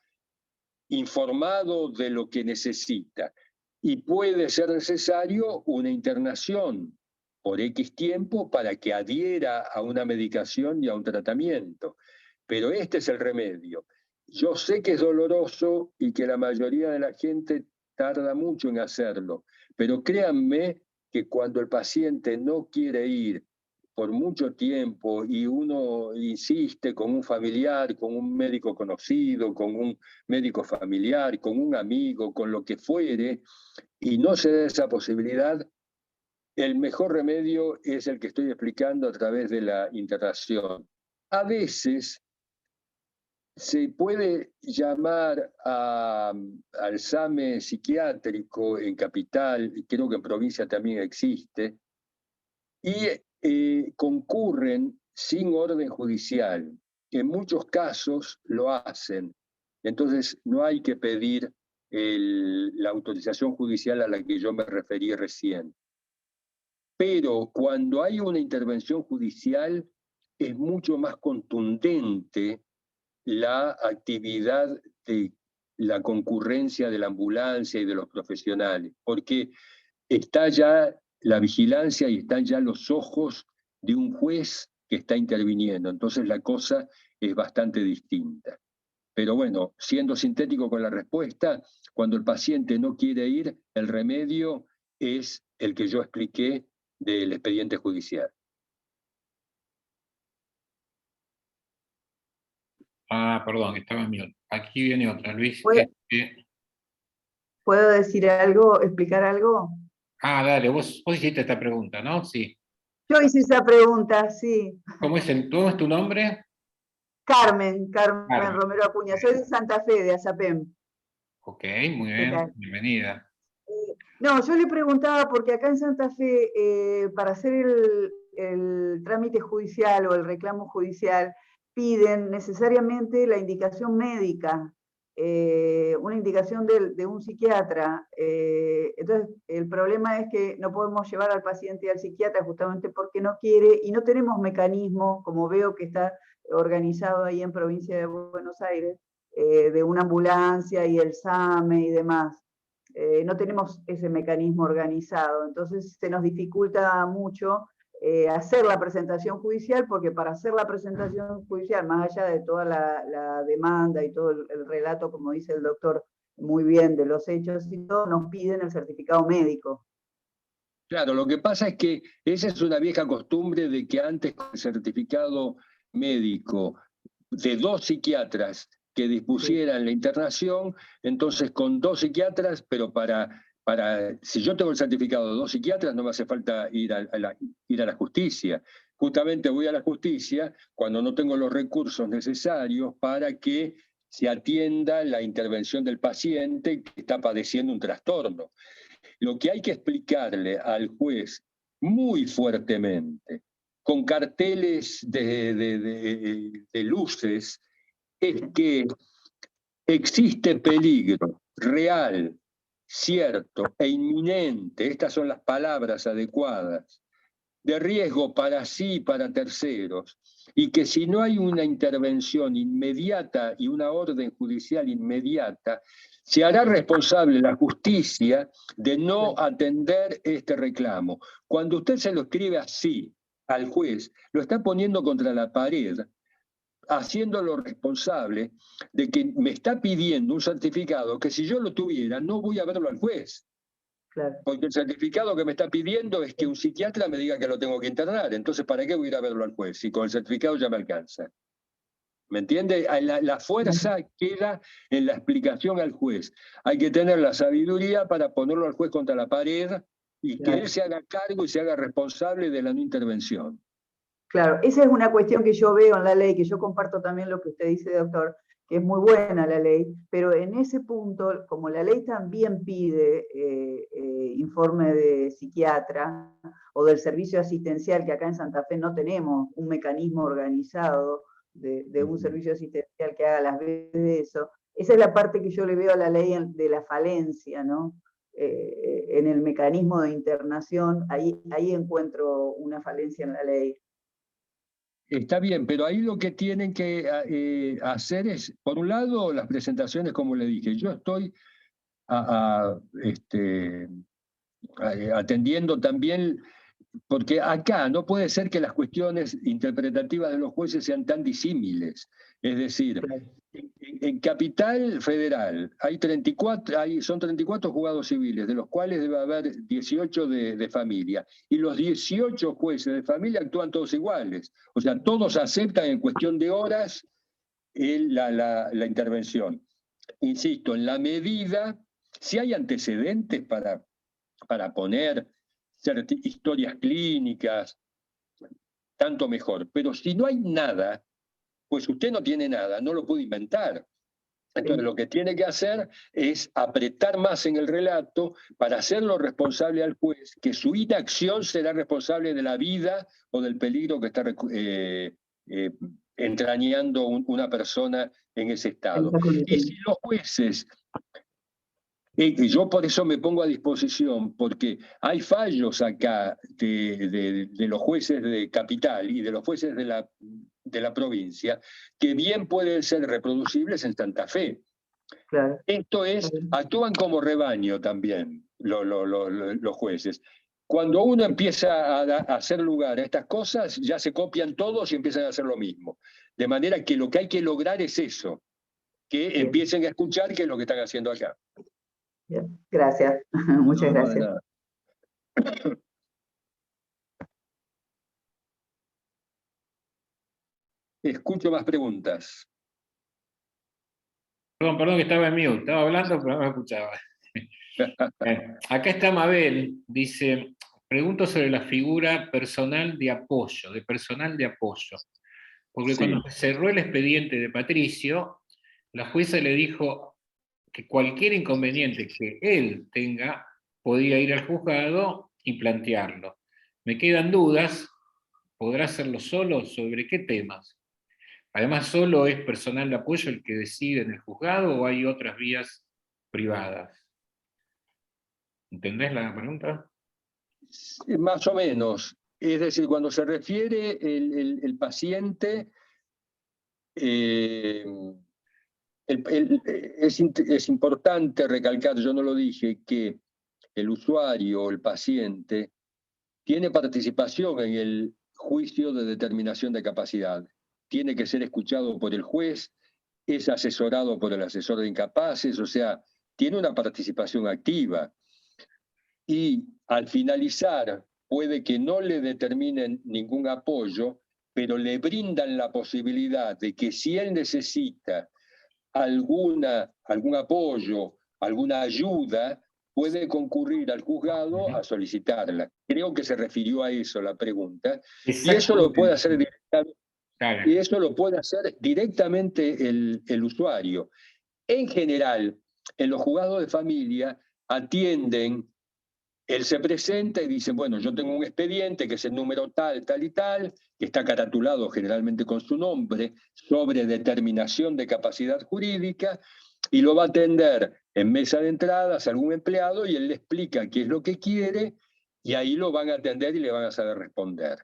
informado de lo que necesita y puede ser necesario una internación por X tiempo para que adhiera a una medicación y a un tratamiento. Pero este es el remedio. Yo sé que es doloroso y que la mayoría de la gente tarda mucho en hacerlo, pero créanme que cuando el paciente no quiere ir por mucho tiempo y uno insiste con un familiar, con un médico conocido, con un médico familiar, con un amigo, con lo que fuere, y no se da esa posibilidad, el mejor remedio es el que estoy explicando a través de la internación. A veces se puede llamar al examen psiquiátrico en capital, creo que en provincia también existe, y concurren sin orden judicial. En muchos casos lo hacen. Entonces no hay que pedir la autorización judicial a la que yo me referí recién. Pero cuando hay una intervención judicial es mucho más contundente la actividad de la concurrencia de la ambulancia y de los profesionales, porque está ya la vigilancia y están ya los ojos de un juez que está interviniendo. Entonces la cosa es bastante distinta. Pero bueno, siendo sintético con la respuesta, cuando el paciente no quiere ir, el remedio es el que yo expliqué del expediente judicial. Ah, perdón, estaba en mute. Aquí viene otra, Luis. ¿Puedo decir algo, explicar algo? Dale, vos hiciste esta pregunta, ¿no? Sí. Yo hice esa pregunta, sí. ¿Cómo es tu nombre? Carmen Carmen. Romero Acuña, soy de Santa Fe, de ASAPEM. Ok, muy bien, bienvenida. No, yo le preguntaba porque acá en Santa Fe, para hacer el trámite judicial o el reclamo judicial, piden necesariamente la indicación médica, una indicación de un psiquiatra. Entonces, el problema es que no podemos llevar al paciente al psiquiatra justamente porque no quiere y no tenemos mecanismo, como veo que está organizado ahí en provincia de Buenos Aires, de una ambulancia y el SAME y demás. No tenemos ese mecanismo organizado, entonces se nos dificulta mucho hacer la presentación judicial, porque para hacer la presentación judicial, más allá de toda la demanda y todo el relato, como dice el doctor muy bien, de los hechos y todo, nos piden el certificado médico. Claro, lo que pasa es que esa es una vieja costumbre de que antes con el certificado médico de 2 psiquiatras que dispusieran la internación, entonces con 2 psiquiatras, pero si yo tengo el certificado de 2 psiquiatras, no me hace falta ir a la justicia. Justamente voy a la justicia cuando no tengo los recursos necesarios para que se atienda la intervención del paciente que está padeciendo un trastorno. Lo que hay que explicarle al juez muy fuertemente, con carteles de luces, es que existe peligro real, cierto e inminente, estas son las palabras adecuadas, de riesgo para sí y para terceros, y que si no hay una intervención inmediata y una orden judicial inmediata, se hará responsable la justicia de no atender este reclamo. Cuando usted se lo escribe así al juez, lo está poniendo contra la pared, haciéndolo responsable de que me está pidiendo un certificado que si yo lo tuviera no voy a verlo al juez. Claro. Porque el certificado que me está pidiendo es que un psiquiatra me diga que lo tengo que internar. Entonces, ¿para qué voy a ir a verlo al juez? Si con el certificado ya me alcanza. ¿Me entiende? La fuerza queda en la explicación al juez. Hay que tener la sabiduría para ponerlo al juez contra la pared y que él se haga cargo y se haga responsable de la no intervención. Claro, esa es una cuestión que yo veo en la ley, que yo comparto también lo que usted dice, doctor, que es muy buena la ley, pero en ese punto, como la ley también pide informe de psiquiatra o del servicio asistencial, que acá en Santa Fe no tenemos un mecanismo organizado de un servicio asistencial que haga las veces de eso, esa es la parte que yo le veo a la ley de la falencia, ¿no? En el mecanismo de internación, ahí encuentro una falencia en la ley. Está bien, pero ahí lo que tienen que hacer es, por un lado, las presentaciones, como le dije. Yo estoy atendiendo también porque acá no puede ser que las cuestiones interpretativas de los jueces sean tan disímiles. Es decir, en Capital Federal son 34 juzgados civiles, de los cuales debe haber 18 de familia, y los 18 jueces de familia actúan todos iguales. O sea, todos aceptan en cuestión de horas la intervención. Insisto, en la medida, si hay antecedentes para poner historias clínicas, tanto mejor. Pero si no hay nada, pues usted no tiene nada, no lo puede inventar. Entonces lo que tiene que hacer es apretar más en el relato para hacerlo responsable al juez, que su inacción será responsable de la vida o del peligro que está entrañando una persona en ese estado. Y si los jueces, yo por eso me pongo a disposición, porque hay fallos acá de los jueces de Capital y de los jueces de la provincia, que bien pueden ser reproducibles en Santa Fe. Claro. Esto es, actúan como rebaño también los jueces. Cuando uno empieza a hacer lugar a estas cosas, ya se copian todos y empiezan a hacer lo mismo. De manera que lo que hay que lograr es eso, que empiecen a escuchar qué es lo que están haciendo acá. Bien. Gracias, muchas gracias. Escucho más preguntas. Perdón que estaba en mute, estaba hablando pero no me escuchaba. Acá está Mabel, dice, pregunto sobre la figura personal de apoyo, porque sí, cuando se cerró el expediente de Patricio, la jueza le dijo que cualquier inconveniente que él tenga podía ir al juzgado y plantearlo. Me quedan dudas, ¿podrá hacerlo solo? ¿Sobre qué temas? Además, ¿solo es personal de apoyo el que decide en el juzgado o hay otras vías privadas? ¿Entendés la pregunta? Más o menos. Es decir, cuando se refiere el paciente, es importante recalcar, yo no lo dije, que el usuario o el paciente tiene participación en el juicio de determinación de capacidad. Tiene que ser escuchado por el juez, es asesorado por el asesor de incapaces, o sea, tiene una participación activa. Y al finalizar, puede que no le determinen ningún apoyo, pero le brindan la posibilidad de que si él necesita algún apoyo, alguna ayuda, puede concurrir al juzgado a solicitarla. Creo que se refirió a eso la pregunta. Y eso lo puede hacer directamente, el usuario. En general, en los juzgados de familia atienden, él se presenta y dice, bueno, yo tengo un expediente que es el número tal, tal y tal, que está caratulado generalmente con su nombre, sobre determinación de capacidad jurídica, y lo va a atender en mesa de entradas algún empleado y él le explica qué es lo que quiere y ahí lo van a atender y le van a saber responder.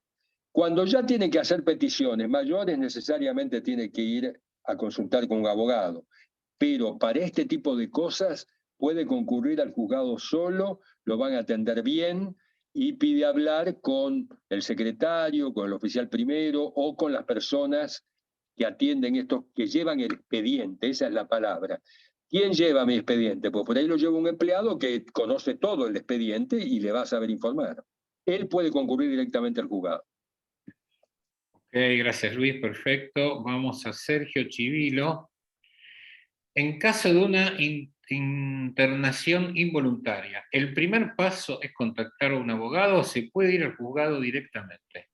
Cuando ya tiene que hacer peticiones mayores, necesariamente tiene que ir a consultar con un abogado. Pero para este tipo de cosas puede concurrir al juzgado solo, lo van a atender bien y pide hablar con el secretario, con el oficial primero o con las personas que atienden estos, que llevan el expediente, esa es la palabra. ¿Quién lleva mi expediente? Pues por ahí lo lleva un empleado que conoce todo el expediente y le va a saber informar. Él puede concurrir directamente al juzgado. Ok, gracias Luis, perfecto. Vamos a Sergio Chivilo. En caso de una internación involuntaria, ¿el primer paso es contactar a un abogado o se puede ir al juzgado directamente?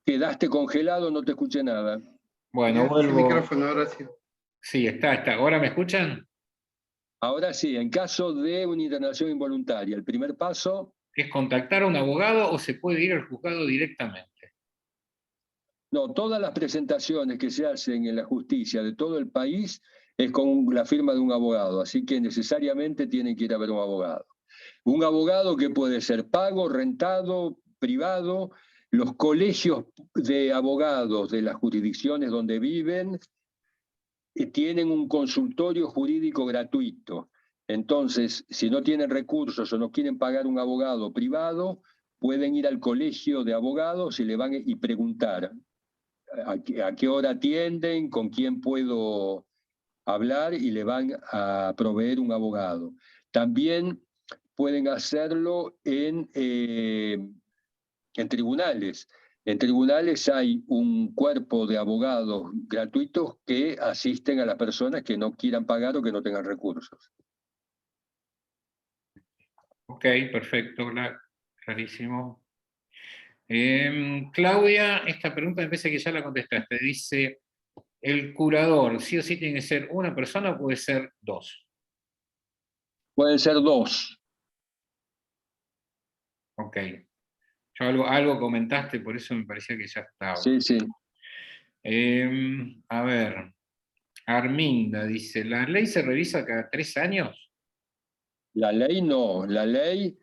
Quedaste congelado, no te escuché nada. Bueno, vuelvo. El micrófono, ahora sí. Sí, está. ¿Ahora me escuchan? Ahora sí, en caso de una internación involuntaria, el primer paso ¿es contactar a un abogado o se puede ir al juzgado directamente? No, todas las presentaciones que se hacen en la justicia de todo el país es con la firma de un abogado, así que necesariamente tienen que ir a ver un abogado. Un abogado que puede ser pago, rentado, privado. Los colegios de abogados de las jurisdicciones donde viven tienen un consultorio jurídico gratuito. Entonces, si no tienen recursos o no quieren pagar un abogado privado, pueden ir al colegio de abogados y le van y preguntar a qué hora atienden, con quién puedo hablar, y le van a proveer un abogado. También pueden hacerlo en tribunales. En tribunales hay un cuerpo de abogados gratuitos que asisten a las personas que no quieran pagar o que no tengan recursos. Ok, perfecto, clarísimo. Claudia, esta pregunta me parece que ya la contestaste. Dice, ¿el curador sí o sí tiene que ser una persona o puede ser dos? Pueden ser dos. Ok. Yo algo comentaste, por eso me parecía que ya estaba. Sí, sí. A ver, Arminda dice, ¿la ley se revisa cada 3 años? La ley no, la ley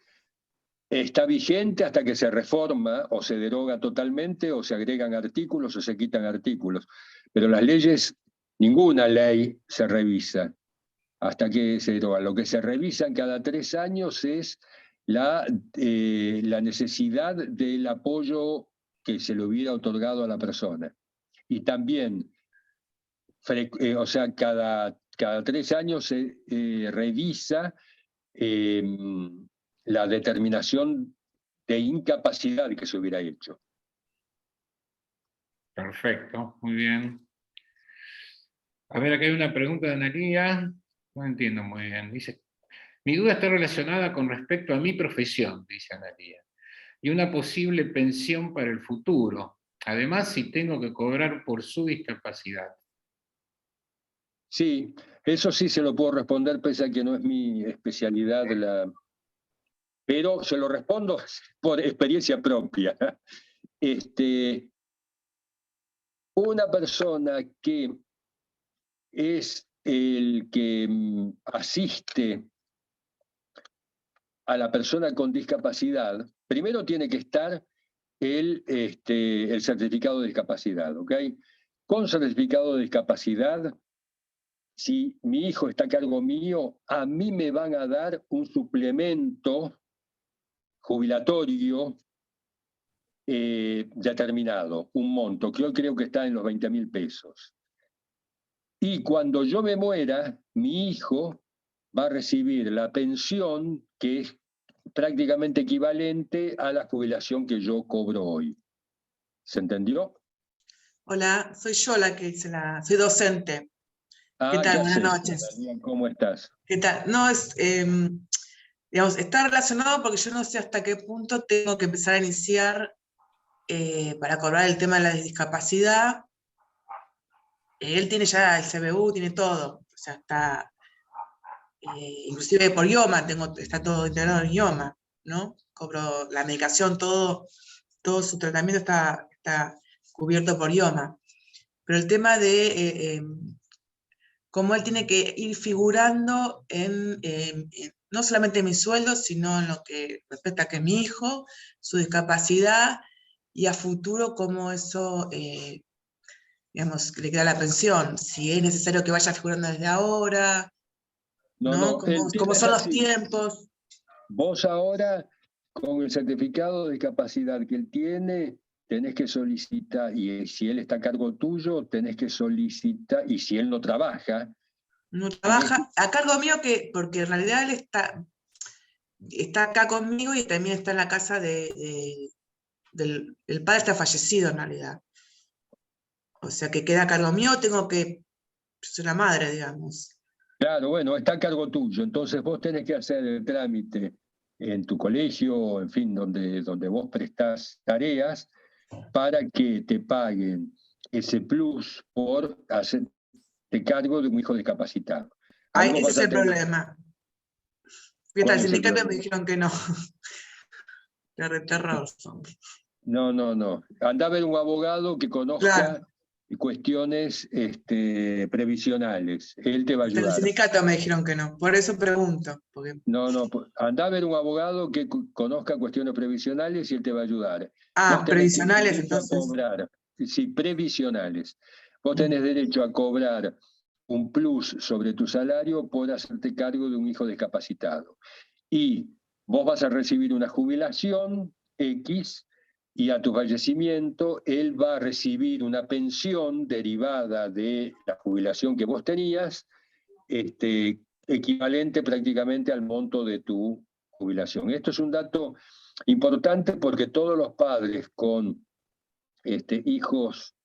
está vigente hasta que se reforma o se deroga totalmente o se agregan artículos o se quitan artículos. Pero las leyes, ninguna ley se revisa hasta que se deroga. Lo que se revisa cada 3 años es la necesidad del apoyo que se le hubiera otorgado a la persona. Y también, o sea, cada 3 años se revisa la determinación de incapacidad que se hubiera hecho. Perfecto, muy bien. A ver, acá hay una pregunta de Analía. No entiendo muy bien. Dice, mi duda está relacionada con respecto a mi profesión, dice Analía, y una posible pensión para el futuro. Además, si tengo que cobrar por su discapacidad. Sí, eso sí se lo puedo responder, pese a que no es mi especialidad, pero se lo respondo por experiencia propia. Una persona que es el que asiste a la persona con discapacidad, primero tiene que estar el certificado de discapacidad, ¿ok? Con certificado de discapacidad, si mi hijo está a cargo mío, a mí me van a dar un suplemento jubilatorio determinado, un monto, que hoy creo que está en los 20.000 pesos. Y cuando yo me muera, mi hijo va a recibir la pensión que es prácticamente equivalente a la jubilación que yo cobro hoy. ¿Se entendió? Hola, soy yo la que soy docente. ¿Qué tal? Buenas noches. Daniel, ¿cómo estás? ¿Qué tal? No, digamos, está relacionado porque yo no sé hasta qué punto tengo que empezar a iniciar para cobrar el tema de la discapacidad. Él tiene ya el CBU, tiene todo. O sea, está, inclusive por IOMA, está todo integrado en IOMA, ¿no? Cobro la medicación, todo su tratamiento está cubierto por IOMA. Pero el tema de cómo él tiene que ir figurando no solamente en mi sueldo, sino en lo que respecta a que es mi hijo, su discapacidad, y a futuro cómo eso, digamos, le queda la pensión, si es necesario que vaya figurando desde ahora, ¿no? ¿Cómo son los tiempos? Vos ahora, con el certificado de discapacidad que él tiene, tenés que solicitar, y si él está a cargo tuyo, tenés que solicitar, y si él no trabaja. No trabaja a cargo mío, porque en realidad él está acá conmigo y también está en la casa el padre está fallecido en realidad. O sea que queda a cargo mío, tengo que ser la madre, digamos. Claro, bueno, está a cargo tuyo, entonces vos tenés que hacer el trámite en tu colegio, en fin, donde vos prestás tareas, para que te paguen ese plus por hacerte cargo de un hijo discapacitado. Ahí ese es el problema. Fíjate, al sindicato me dijeron que no. De reterror son. No. Anda a ver un abogado que conozca cuestiones previsionales. Él te va a ayudar. En el sindicato me dijeron que no, por eso pregunto. No, anda a ver un abogado que conozca cuestiones previsionales y él te va a ayudar. Previsionales entonces. Sí, previsionales. Vos tenés derecho a cobrar un plus sobre tu salario por hacerte cargo de un hijo discapacitado. Y vos vas a recibir una jubilación X, y a tu fallecimiento él va a recibir una pensión derivada de la jubilación que vos tenías, equivalente prácticamente al monto de tu jubilación. Esto es un dato importante porque todos los padres con hijos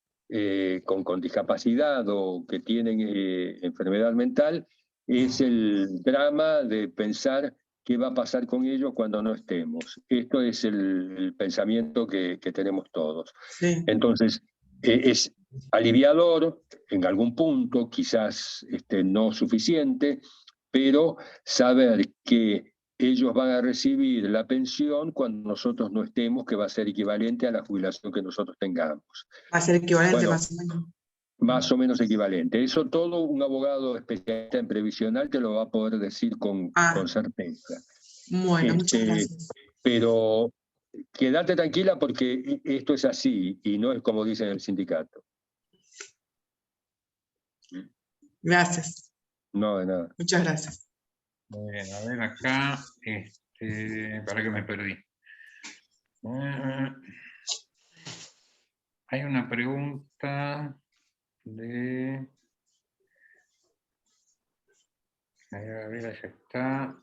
con discapacidad o que tienen enfermedad mental, es el drama de pensar qué va a pasar con ellos cuando no estemos. Esto es el pensamiento que tenemos todos. Sí. Entonces, es aliviador en algún punto, quizás no suficiente, pero saber que ellos van a recibir la pensión cuando nosotros no estemos, que va a ser equivalente a la jubilación que nosotros tengamos. Va a ser equivalente, Bueno, más o menos. Más o menos equivalente. Eso todo un abogado especialista en previsional te lo va a poder decir con certeza. Bueno, muchas gracias. Pero quédate tranquila porque esto es así y no es como dicen el sindicato. Gracias. No, de nada. Muchas gracias. Muy bien, a ver acá, para que me perdí. Hay una pregunta de... A ver, ya está.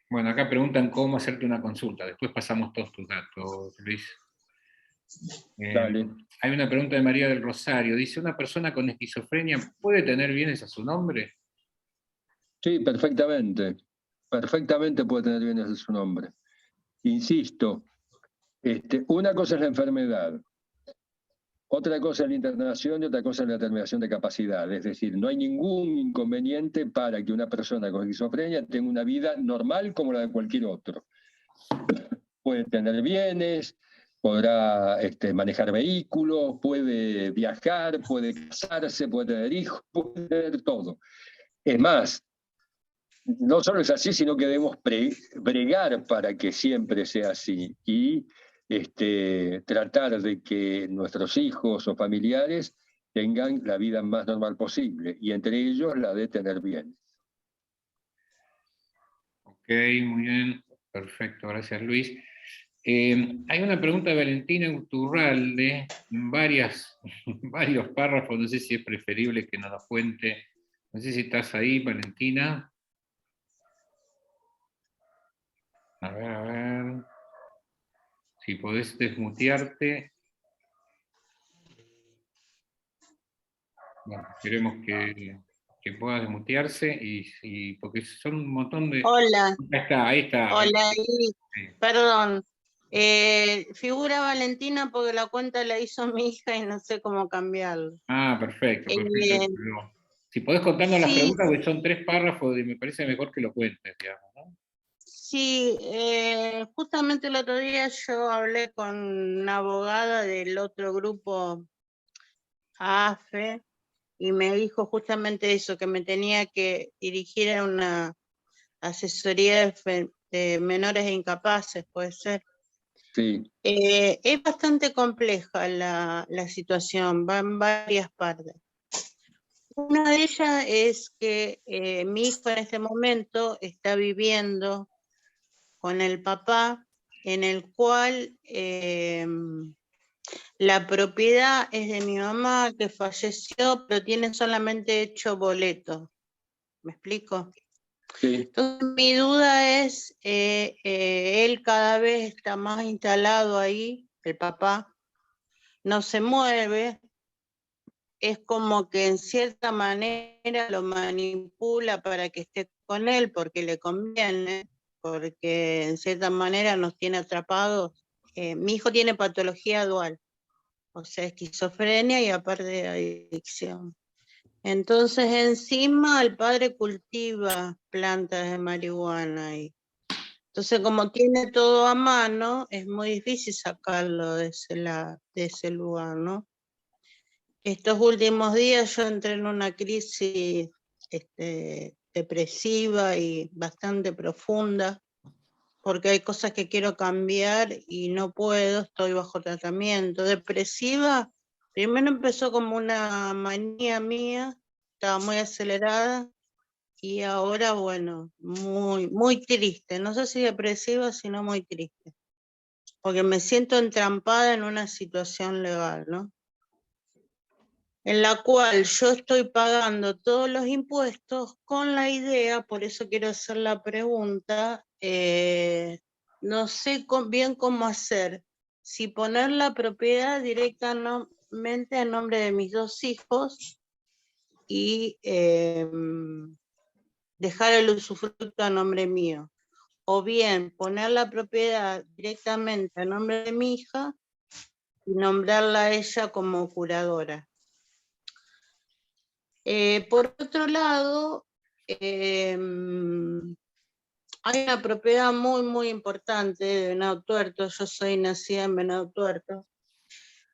Bueno, acá preguntan cómo hacerte una consulta. Después pasamos todos tus datos, Luis. Dale. Hay una pregunta de María del Rosario. Dice, ¿una persona con esquizofrenia puede tener bienes a su nombre? Sí, perfectamente. Perfectamente puede tener bienes a su nombre. Insisto, una cosa es la enfermedad, otra cosa es la internación y otra cosa es la determinación de capacidad. Es decir, no hay ningún inconveniente para que una persona con esquizofrenia tenga una vida normal como la de cualquier otro. Puede tener bienes, podrá manejar vehículos, puede viajar, puede casarse, puede tener hijos, puede tener todo. Es más, no solo es así, sino que debemos bregar para que siempre sea así y tratar de que nuestros hijos o familiares tengan la vida más normal posible, y entre ellos la de tener bienes. Ok, muy bien, perfecto, gracias Luis. Hay una pregunta de Valentina Uturralde, varios párrafos, no sé si es preferible que nos lo cuente. No sé si estás ahí, Valentina. A ver. Si podés desmutearte. Bueno, esperemos que pueda desmutearse, y porque son un montón de... Hola. Ahí está. Hola, Sí. perdón. Figura Valentina porque la cuenta la hizo mi hija y no sé cómo cambiarlo. Ah, perfecto. Pero si podés contarnos las preguntas, porque son 3 párrafos y me parece mejor que lo cuentes, digamos, ¿no? Sí, justamente el otro día yo hablé con una abogada del otro grupo AFE y me dijo justamente eso, que me tenía que dirigir a una asesoría de menores e incapaces, puede ser. Sí. Es bastante compleja la situación, va en varias partes. Una de ellas es que mi hijo en este momento está viviendo con el papá, en el cual la propiedad es de mi mamá, que falleció, pero tiene solamente hecho boleto. ¿Me explico? Sí. Entonces mi duda es, él cada vez está más instalado ahí, el papá, no se mueve, es como que en cierta manera lo manipula para que esté con él porque le conviene, porque en cierta manera nos tiene atrapados. Mi hijo tiene patología dual, o sea, esquizofrenia y aparte de adicción. Entonces encima el padre cultiva plantas de marihuana y entonces como tiene todo a mano es muy difícil sacarlo de ese lugar, ¿no? Estos últimos días yo entré en una crisis depresiva y bastante profunda porque hay cosas que quiero cambiar y no puedo, estoy bajo tratamiento. Depresiva Primero empezó como una manía mía, estaba muy acelerada, y ahora, bueno, muy, muy triste. No sé si depresiva, sino muy triste. Porque me siento entrampada en una situación legal, ¿no? En la cual yo estoy pagando todos los impuestos con la idea, por eso quiero hacer la pregunta, no sé bien cómo hacer, si poner la propiedad directamente a nombre de mis 2 hijos y dejar el usufructo a nombre mío, o bien poner la propiedad directamente a nombre de mi hija y nombrarla a ella como curadora. Por otro lado, hay una propiedad muy, muy importante de Venado Tuerto, yo soy nacida en Venado Tuerto,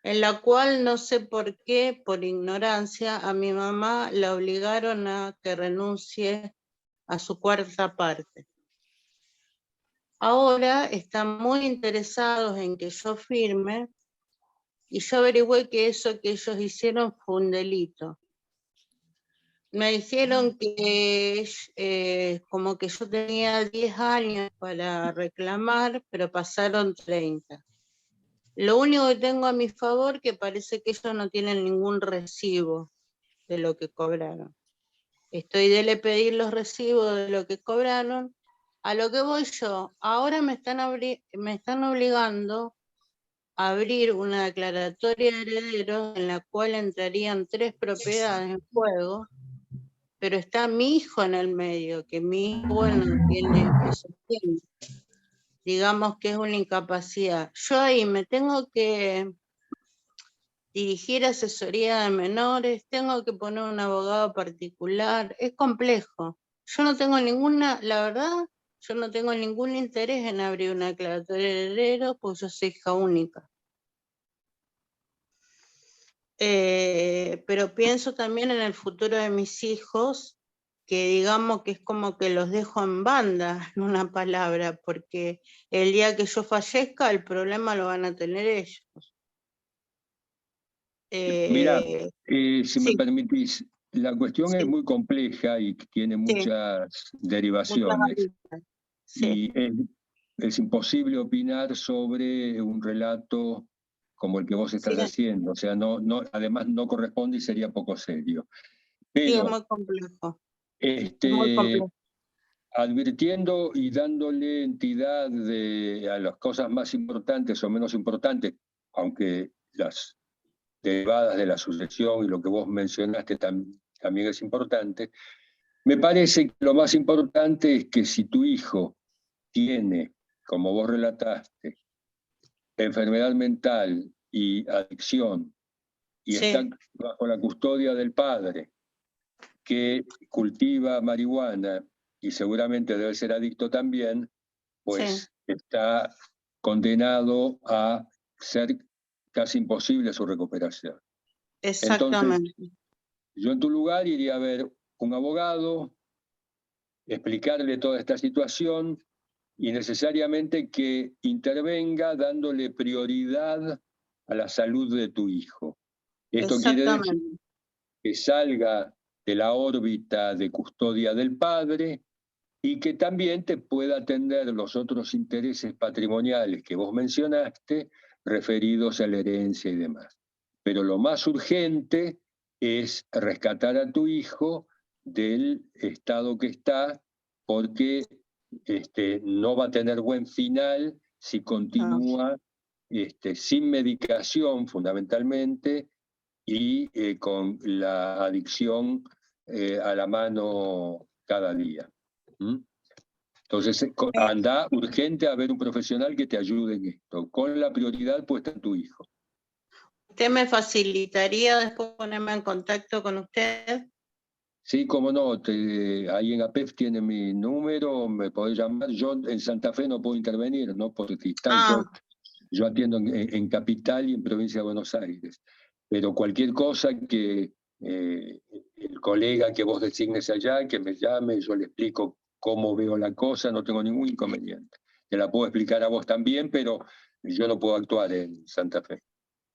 en la cual no sé por qué, por ignorancia, a mi mamá la obligaron a que renuncie a su 4ª parte. Ahora están muy interesados en que yo firme, y yo averigüé que eso que ellos hicieron fue un delito. Me dijeron que como que yo tenía 10 años para reclamar, pero pasaron 30. Lo único que tengo a mi favor que parece que ellos no tienen ningún recibo de lo que cobraron. Estoy de pedir los recibos de lo que cobraron. A lo que voy yo, ahora me están obligando a abrir una declaratoria de herederos en la cual entrarían 3 propiedades en juego, pero está mi hijo en el medio, que mi hijo, bueno, me sostiene. Digamos que es una incapacidad. Yo ahí me tengo que dirigir a asesoría de menores, tengo que poner un abogado particular, es complejo. Yo no tengo la verdad, yo no tengo ningún interés en abrir una declaratoria de herederos, porque yo soy hija única. Pero pienso también en el futuro de mis hijos, que digamos que es como que los dejo en banda, en una palabra, porque el día que yo fallezca, el problema lo van a tener ellos. Mira, si me Sí, permitís, la cuestión es sí, muy compleja y tiene sí, muchas muchas derivaciones. gracias. Sí, Y es imposible opinar sobre un relato como el que vos sí, estás haciendo. O sea, además no corresponde y sería poco serio. sí, es Pero muy complejo, es muy este, complejo. advirtiendo y dándole entidad a las cosas más importantes o menos importantes, aunque las derivadas de la sucesión y lo que vos mencionaste también es importante, me parece que lo más importante es que si tu hijo tiene, como vos relataste, enfermedad mental y adicción, y está Sí, bajo la custodia del padre, que cultiva marihuana y seguramente debe ser adicto también, sí, pues está condenado a ser casi imposible su recuperación. Entonces, exactamente. yo en tu lugar iría a ver un abogado, explicarle toda esta situación y necesariamente que intervenga dándole prioridad a la salud de tu hijo. Esto quiere decir Exactamente, que salga de la órbita de custodia del padre y que también te pueda atender los otros intereses patrimoniales que vos mencionaste, referidos a la herencia y demás. Pero lo más urgente es rescatar a tu hijo del estado que está, porque no va a tener buen final si no, continúa sin medicación fundamentalmente y con la adicción a la mano cada día. ¿Mm? Entonces, anda urgente a ver un profesional que te ayude en esto, con la prioridad puesta en tu hijo. ¿usted me facilitaría después ponerme en contacto con usted? Sí, cómo no, ahí en APEF tiene mi número, me podés llamar. Yo en Santa Fe no puedo intervenir, ¿no? Porque Ah, yo atiendo en Capital y en Provincia de Buenos Aires. Pero cualquier cosa que el colega que vos designes allá, que me llame, yo le explico cómo veo la cosa, no tengo ningún inconveniente. Te la puedo explicar a vos también, pero yo no puedo actuar en Santa Fe.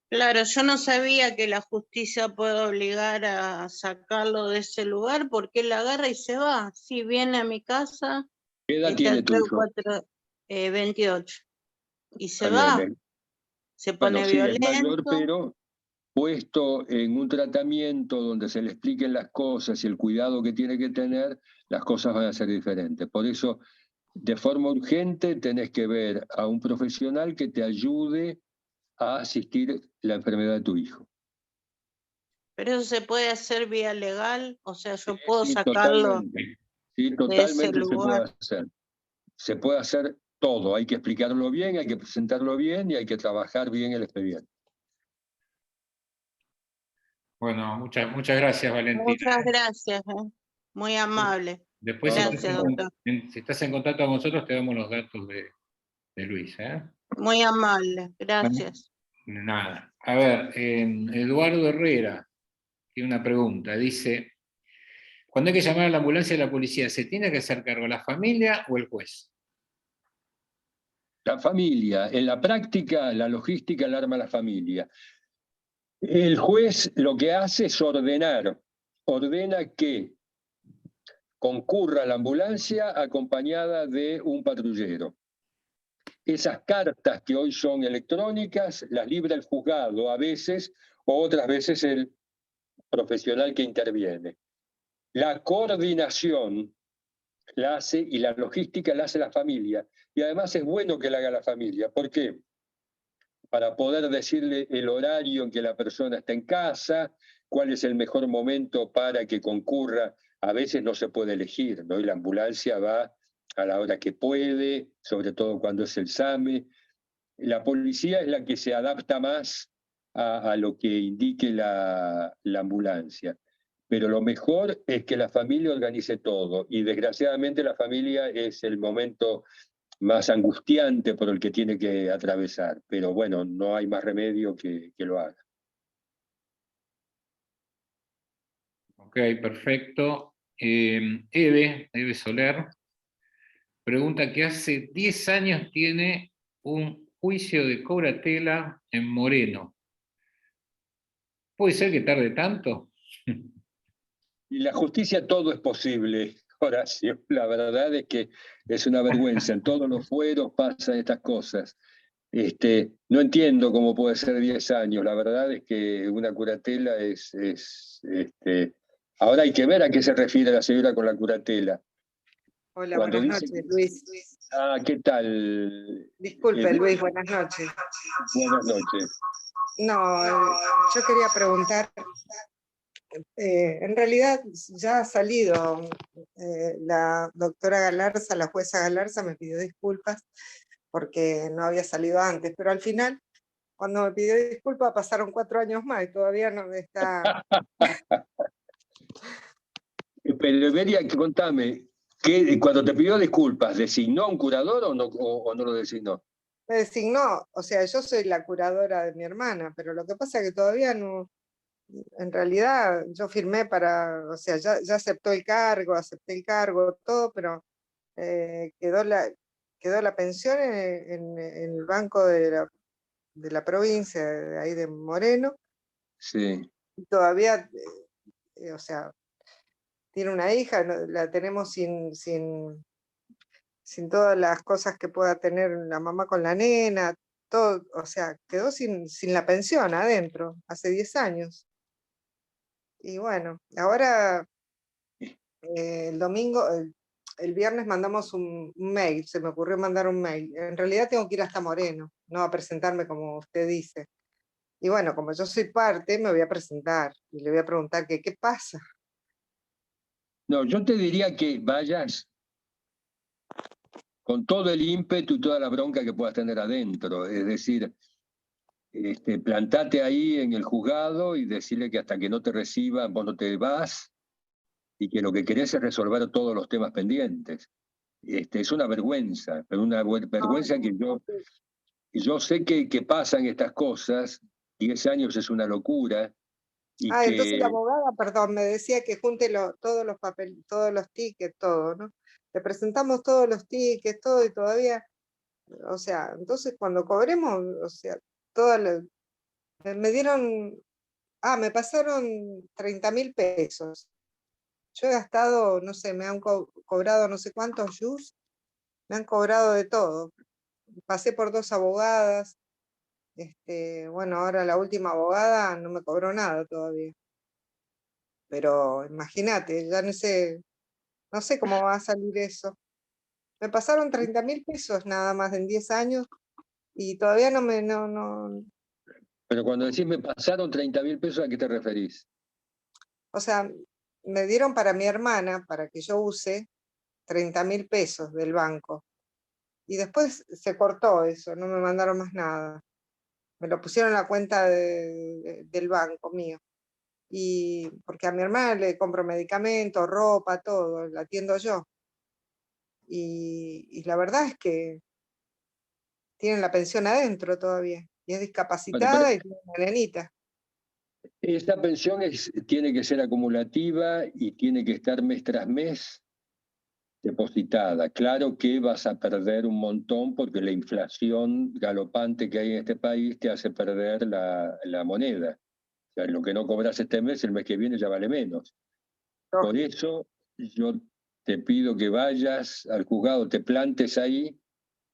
Claro, yo no sabía que la justicia puede obligar a sacarlo de ese lugar porque él agarra y se va. Sí, viene a mi casa, ¿Qué edad está tiene tu 3 o hijo? 4, 28, y se Está bien, va, se bueno, pone sí, es mayor, violento. pero puesto en un tratamiento donde se le expliquen las cosas y el cuidado que tiene que tener, las cosas van a ser diferentes. Por eso, de forma urgente, tenés que ver a un profesional que te ayude a asistir la enfermedad de tu hijo. Pero eso se puede hacer vía legal, o sea, yo puedo Sí, sacarlo totalmente. Sí, de ese totalmente se puede lugar. hacer. Se puede hacer todo. Hay que explicarlo bien, hay que presentarlo bien y hay que trabajar bien el expediente. Bueno, muchas gracias, Valentina. Muchas gracias, muy amable. Después, Gracias, doctor. si estás en contacto con nosotros, te damos los datos de Luis. Muy amable, gracias. Nada. A ver, Eduardo Herrera tiene una pregunta. Dice, cuando hay que llamar a la ambulancia y a la policía, ¿se tiene que hacer cargo la familia o el juez? La familia, en la práctica, la logística la arma la familia. El juez lo que hace es ordena que concurra la ambulancia acompañada de un patrullero. Esas cartas que hoy son electrónicas las libra el juzgado a veces o otras veces el profesional que interviene. La coordinación la hace y la logística la hace la familia. Y además es bueno que la haga la familia. ¿Por qué? Para poder decirle el horario en que la persona está en casa, cuál es el mejor momento para que concurra. A veces no se puede elegir, ¿no? Y la ambulancia va a la hora que puede, sobre todo cuando es el SAME. La policía es la que se adapta más a lo que indique la ambulancia. Pero lo mejor es que la familia organice todo. Y desgraciadamente la familia es el momento más angustiante por el que tiene que atravesar. Pero bueno, no hay más remedio que lo haga. Ok, perfecto. Eve Soler, pregunta que hace 10 años tiene un juicio de cobratela en Moreno. ¿Puede ser que tarde tanto? Y la justicia todo es posible, Horacio. La verdad es que es una vergüenza. En todos los fueros pasan estas cosas. No entiendo cómo puede ser 10 años. La verdad es que una curatela ahora hay que ver a qué se refiere la señora con la curatela. Hola, Cuando buenas dice, noches, Luis. ¿qué tal? Disculpe, Luis, buenas noches. Buenas noches. No, yo quería preguntar, en realidad ya ha salido la doctora Galarza, la jueza Galarza me pidió disculpas porque no había salido antes, pero al final, cuando me pidió disculpas, pasaron 4 años más y todavía no está. Pero Beria, contame, cuando te pidió disculpas, ¿designó un curador o no lo designó? Me designó, o sea, yo soy la curadora de mi hermana, pero lo que pasa es que todavía no. En realidad yo firmé o sea, ya acepté el cargo, todo, pero quedó la pensión en el banco de la provincia, de ahí de Moreno, Sí. y todavía, o sea, tiene una hija, la tenemos sin todas las cosas que pueda tener la mamá con la nena, todo, o sea, quedó sin la pensión adentro, hace 10 años. Y bueno, ahora el domingo, el viernes mandamos un mail, se me ocurrió mandar un mail. En realidad tengo que ir hasta Moreno, no a presentarme como usted dice. Y bueno, como yo soy parte, me voy a presentar y le voy a preguntar qué pasa. No, yo te diría que vayas con todo el ímpetu y toda la bronca que puedas tener adentro. Es decir, plantate ahí en el juzgado y decirle que hasta que no te reciban vos no te vas y que lo que querés es resolver todos los temas pendientes. Es una vergüenza, pero una vergüenza que yo sé que pasan estas cosas. 10 años es una locura. Y Entonces la que abogada, perdón, me decía que junte todos los papeles, todos los tickets, todo, ¿no? Le presentamos todos los tickets, todo, y todavía, o sea, entonces cuando cobremos, o sea, Me dieron, me pasaron 30.000 pesos. Yo he gastado, no sé, me han cobrado no sé cuántos yus, me han cobrado de todo. Pasé por 2 abogadas, bueno, ahora la última abogada no me cobró nada todavía. Pero imagínate, ya no sé cómo va a salir eso. Me pasaron 30.000 pesos nada más en 10 años y todavía no, Pero cuando decís me pasaron 30.000 pesos, ¿a qué te referís? o sea, me dieron para mi hermana, para que yo use 30.000 pesos del banco. Y después se cortó eso, no me mandaron más nada. Me lo pusieron en la cuenta del banco mío. Y porque a mi hermana le compro medicamentos, ropa, todo, la atiendo yo. Y la verdad es que tienen la pensión adentro todavía. Y es Bueno, pero discapacitada y tiene una nenita. esta pensión tiene que ser acumulativa y tiene que estar mes tras mes depositada. Claro que vas a perder un montón porque la inflación galopante que hay en este país te hace perder la moneda. O sea, lo que no cobras este mes, el mes que viene ya vale menos. Por eso yo te pido que vayas al juzgado, te plantes ahí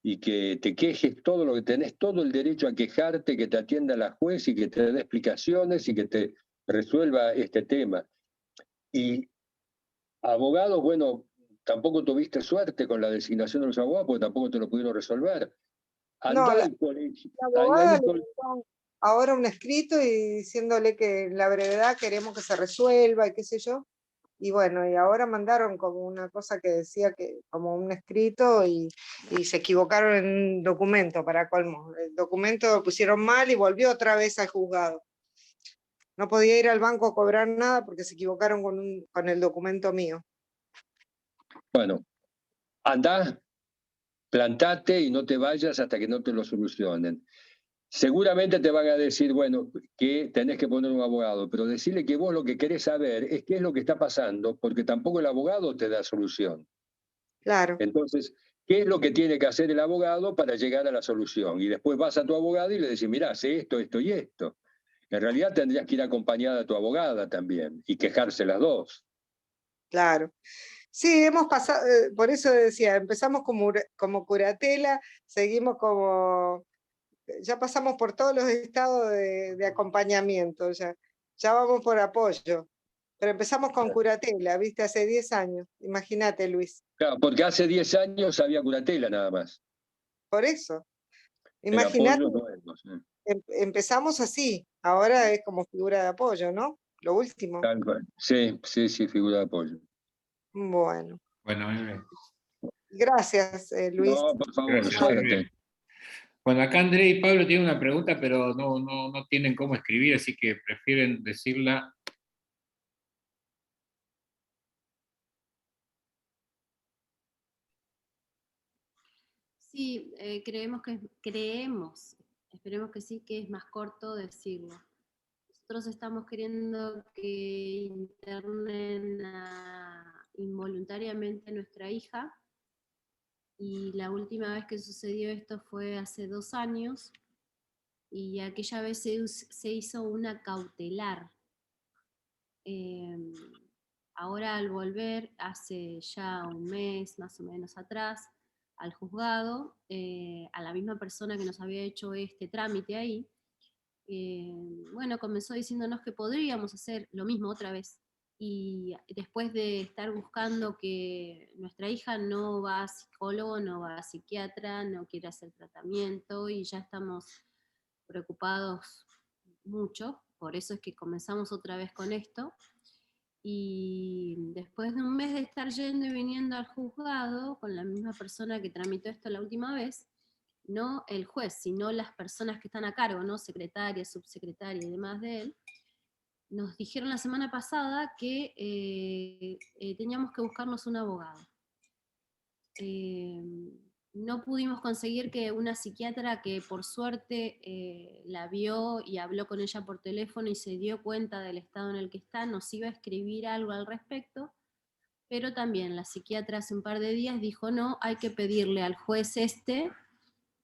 y que te quejes todo lo que tenés, todo el derecho a quejarte, que te atienda la juez y que te dé explicaciones y que te resuelva este tema. Y abogados, bueno, tampoco tuviste suerte con la designación de los abogados porque tampoco te lo pudieron resolver. No, Andá al colegio. la Hay abogada un le mandó ahora un escrito y diciéndole que en la brevedad queremos que se resuelva y qué sé yo. Y bueno, y ahora mandaron como una cosa que decía que, como un escrito, y se equivocaron en un documento para colmo. El documento lo pusieron mal y volvió otra vez al juzgado. No podía ir al banco a cobrar nada porque se equivocaron con el documento mío. Bueno, andá, plantate y no te vayas hasta que no te lo solucionen. Seguramente te van a decir, bueno, que tenés que poner un abogado, pero decirle que vos lo que querés saber es qué es lo que está pasando, porque tampoco el abogado te da solución. Claro. Entonces, ¿qué es lo que tiene que hacer el abogado para llegar a la solución? Y después vas a tu abogado y le decís, mirá, sé esto, esto y esto. En realidad tendrías que ir acompañada a tu abogada también y quejarse las dos. Claro. Sí, hemos pasado, por eso decía, empezamos como curatela, seguimos como, ya pasamos por todos los estados de acompañamiento, ya vamos por apoyo, pero empezamos con curatela, viste, hace 10 años, imagínate, Luis, Claro, porque hace 10 años había curatela nada más. por eso, El imagínate, apoyo no es, no sé. empezamos así, ahora es como figura de apoyo, ¿no? Lo último. Tal cual. Sí, sí, sí, figura de apoyo. Bueno, Bueno, gracias, Luis. No, por favor, gracias, suerte. Bueno, acá André y Pablo tienen una pregunta, pero no tienen cómo escribir, así que prefieren decirla. Sí, esperemos que sí, que es más corto decirlo. Nosotros estamos queriendo que internen involuntariamente a nuestra hija, y la última vez que sucedió esto fue hace 2 años, y aquella vez se hizo una cautelar. Ahora al volver, hace ya un mes más o menos atrás, al juzgado, a la misma persona que nos había hecho este trámite ahí, bueno, comenzó diciéndonos que podríamos hacer lo mismo otra vez. Y después de estar buscando que nuestra hija no va a psicólogo, no va a psiquiatra, no quiere hacer tratamiento, y ya estamos preocupados mucho, por eso es que comenzamos otra vez con esto. Y después de un mes de estar yendo y viniendo al juzgado con la misma persona que tramitó esto la última vez, no el juez, sino las personas que están a cargo, ¿no? Secretaria, subsecretaria y demás de él, nos dijeron la semana pasada que teníamos que buscarnos un abogado. No pudimos conseguir que una psiquiatra que por suerte la vio y habló con ella por teléfono y se dio cuenta del estado en el que está, nos iba a escribir algo al respecto, pero también la psiquiatra hace un par de días dijo, no, hay que pedirle al juez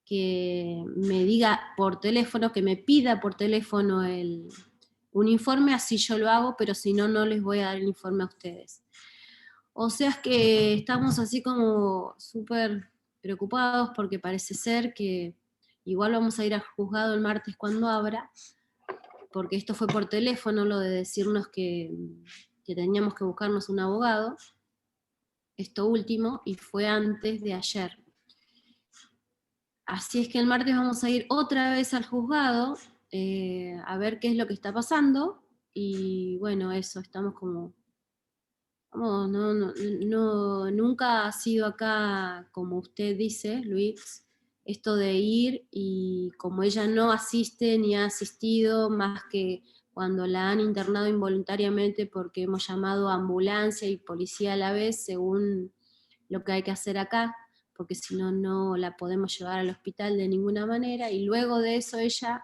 que me diga por teléfono, que me pida por teléfono un informe, así yo lo hago, pero si no, no les voy a dar el informe a ustedes. O sea, es que estamos así como súper preocupados porque parece ser que igual vamos a ir al juzgado el martes cuando abra, porque esto fue por teléfono, lo de decirnos que teníamos que buscarnos un abogado, esto último, y fue antes de ayer. Así es que el martes vamos a ir otra vez al juzgado a ver qué es lo que está pasando, y bueno, eso, estamos como... nunca ha sido acá, como usted dice, Luis, esto de ir, y como ella no asiste ni ha asistido más que cuando la han internado involuntariamente porque hemos llamado a ambulancia y policía a la vez, según lo que hay que hacer acá, porque si no, no la podemos llevar al hospital de ninguna manera, y luego de eso ella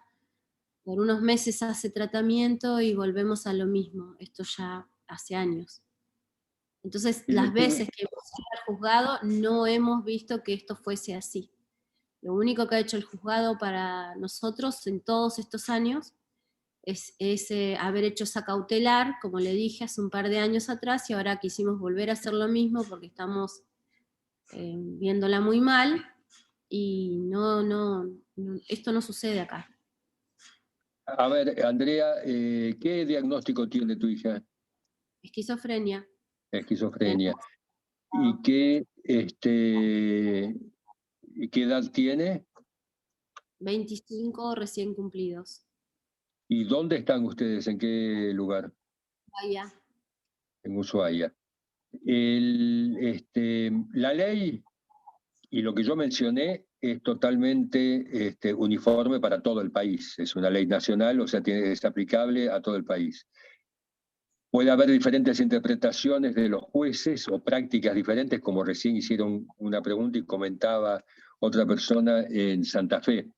por unos meses hace tratamiento y volvemos a lo mismo, esto ya hace años. Entonces, Y las después, veces que hemos ido al juzgado no hemos visto que esto fuese así. Lo único que ha hecho el juzgado para nosotros en todos estos años es haber hecho esa cautelar, como le dije, hace un par de años atrás, y ahora quisimos volver a hacer lo mismo porque estamos viéndola muy mal, y esto no sucede acá. a ver, Andrea, ¿qué diagnóstico tiene tu hija? Esquizofrenia. Esquizofrenia. ¿Y qué edad tiene? 25 recién cumplidos. ¿Y dónde están ustedes? ¿En qué lugar? Vaya. En Ushuaia. La ley y lo que yo mencioné es totalmente uniforme para todo el país. Es una ley nacional, o sea, es aplicable a todo el país. Puede haber diferentes interpretaciones de los jueces o prácticas diferentes, como recién hicieron una pregunta y comentaba otra persona en Santa Fe.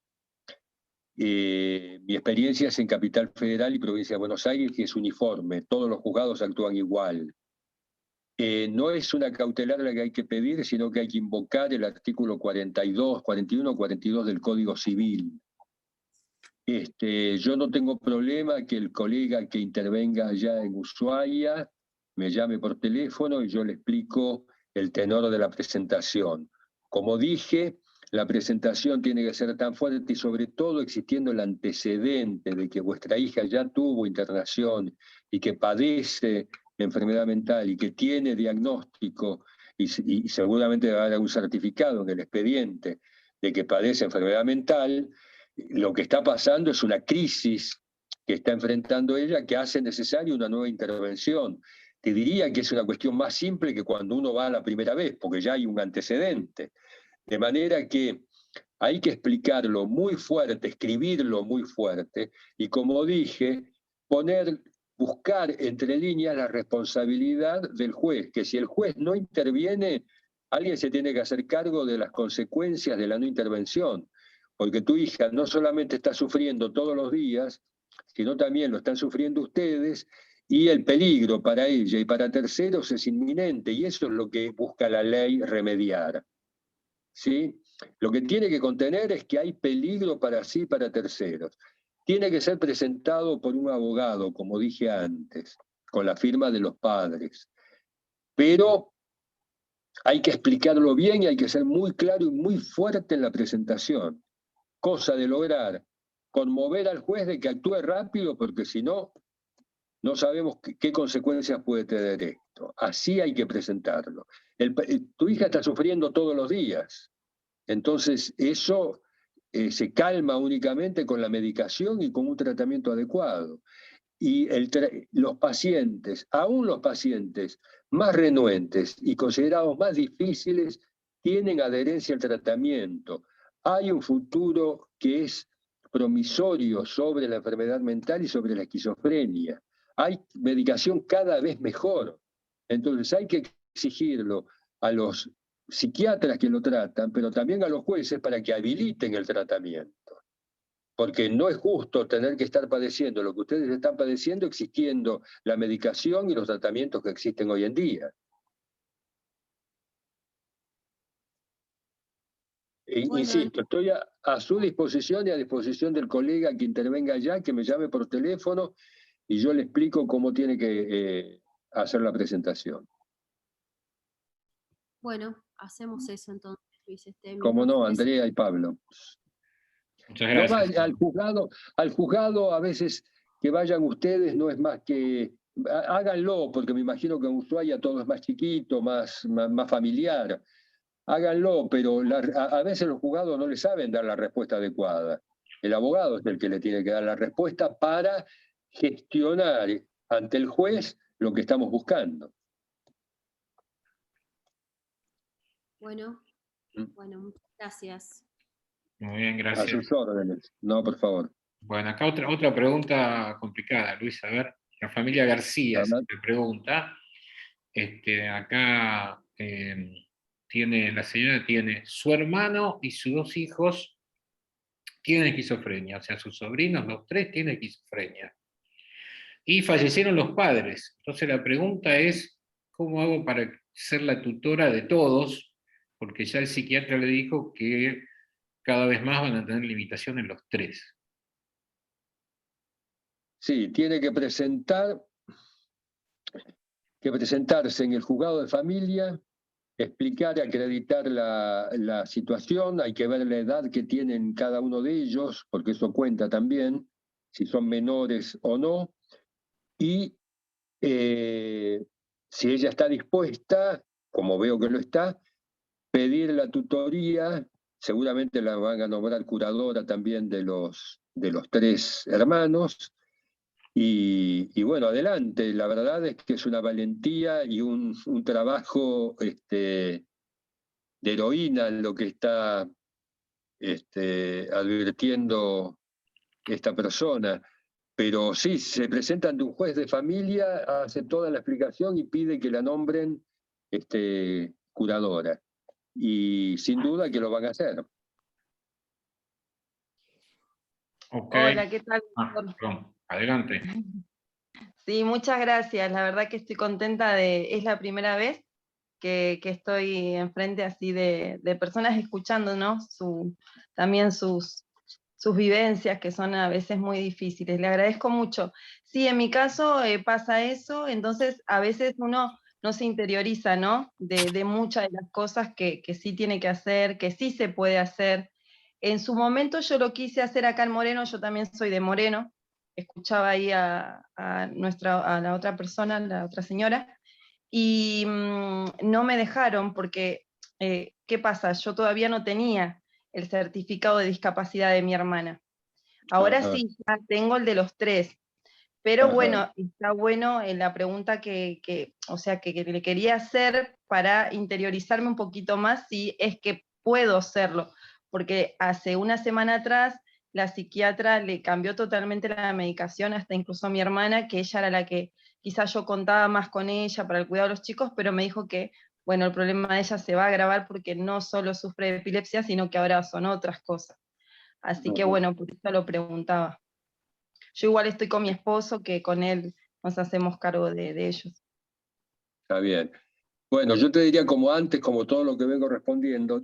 Mi experiencia es en Capital Federal y Provincia de Buenos Aires, que es uniforme, todos los juzgados actúan igual. No es una cautelar la que hay que pedir, sino que hay que invocar el artículo 42, 41, 42 del Código Civil. Yo no tengo problema que el colega que intervenga allá en Ushuaia me llame por teléfono y yo le explico el tenor de la presentación. Como dije, la presentación tiene que ser tan fuerte y sobre todo existiendo el antecedente de que vuestra hija ya tuvo internación y que padece enfermedad mental y que tiene diagnóstico y seguramente va a haber un certificado en el expediente de que padece enfermedad mental. Lo que está pasando es una crisis que está enfrentando ella que hace necesaria una nueva intervención. Te diría que es una cuestión más simple que cuando uno va a la primera vez, porque ya hay un antecedente. De manera que hay que explicarlo muy fuerte, escribirlo muy fuerte, y como dije, buscar entre líneas la responsabilidad del juez, que si el juez no interviene, alguien se tiene que hacer cargo de las consecuencias de la no intervención, porque tu hija no solamente está sufriendo todos los días, sino también lo están sufriendo ustedes, y el peligro para ella y para terceros es inminente, y eso es lo que busca la ley remediar. ¿Sí? Lo que tiene que contener es que hay peligro para sí y para terceros. Tiene que ser presentado por un abogado, como dije antes, con la firma de los padres. Pero hay que explicarlo bien y hay que ser muy claro y muy fuerte en la presentación. Cosa de lograr conmover al juez de que actúe rápido, porque si no, no sabemos qué consecuencias puede tener esto. Así hay que presentarlo. Tu hija está sufriendo todos los días. Entonces, eso se calma únicamente con la medicación y con un tratamiento adecuado. Y los pacientes, aún los pacientes más renuentes y considerados más difíciles, tienen adherencia al tratamiento. Hay un futuro que es promisorio sobre la enfermedad mental y sobre la esquizofrenia. Hay medicación cada vez mejor. Entonces hay que exigirlo a los psiquiatras que lo tratan, pero también a los jueces para que habiliten el tratamiento. Porque no es justo tener que estar padeciendo lo que ustedes están padeciendo existiendo la medicación y los tratamientos que existen hoy en día. Bueno, Insisto, estoy a su disposición y a disposición del colega que intervenga allá, que me llame por teléfono y yo le explico cómo tiene que hacer la presentación. bueno, hacemos eso entonces, Luis, este mismo Como no, fin de semana. Andrea y Pablo. Muchas No va gracias. al juzgado a veces que vayan ustedes, no es más que háganlo, porque me imagino que en Ushuaia todo es más chiquito, más familiar. Háganlo, pero a veces los juzgados no le saben dar la respuesta adecuada. El abogado es el que le tiene que dar la respuesta para gestionar ante el juez lo que estamos buscando. Bueno, muchas gracias. Muy bien, A gracias. sus órdenes. No, por favor. Bueno, acá otra pregunta complicada, Luis. A ver, la familia García se Ajá. pregunta. Acá la señora tiene su hermano y sus 2 hijos tienen esquizofrenia, o sea, sus sobrinos, los 3 tienen esquizofrenia. Y fallecieron los padres. Entonces la pregunta es, ¿cómo hago para ser la tutora de todos? Porque ya el psiquiatra le dijo que cada vez más van a tener limitaciones los 3. Sí, tiene que presentarse en el juzgado de familia, explicar y acreditar la situación, hay que ver la edad que tienen cada uno de ellos, porque eso cuenta también, si son menores o no, y si ella está dispuesta, como veo que lo está, pedir la tutoría, seguramente la van a nombrar curadora también de los 3 hermanos, y bueno, adelante, la verdad es que es una valentía y un trabajo de heroína en lo que está advirtiendo esta persona. Pero sí, se presenta ante un juez de familia, hace toda la explicación y pide que la nombren curadora. Y sin duda que lo van a hacer. Ok. Hola, ¿qué tal? Perdón. Adelante. Sí, muchas gracias. La verdad que estoy contenta es la primera vez que estoy enfrente así de personas escuchando, ¿no? También sus vivencias, que son a veces muy difíciles. Le agradezco mucho. Sí, en mi caso pasa eso, entonces a veces uno no se interioriza, ¿no? De muchas de las cosas que sí tiene que hacer, que sí se puede hacer. En su momento yo lo quise hacer acá en Moreno, yo también soy de Moreno, escuchaba ahí a la otra persona, la otra señora, y no me dejaron porque, ¿qué pasa? Yo todavía no tenía el certificado de discapacidad de mi hermana. Ahora Ajá. sí, ya tengo el de los 3, pero Ajá. bueno, está bueno en la pregunta o sea, que le quería hacer para interiorizarme un poquito más si es que puedo hacerlo, porque hace una semana atrás la psiquiatra le cambió totalmente la medicación, hasta incluso a mi hermana, que ella era la que quizás yo contaba más con ella para el cuidado de los chicos, pero me dijo que, bueno, el problema de ella se va a agravar porque no solo sufre de epilepsia, sino que ahora son otras cosas. Así que bueno, por eso lo preguntaba. Yo igual estoy con mi esposo, que con él nos hacemos cargo de ellos. Está bien. Bueno, yo te diría como antes, como todo lo que vengo respondiendo,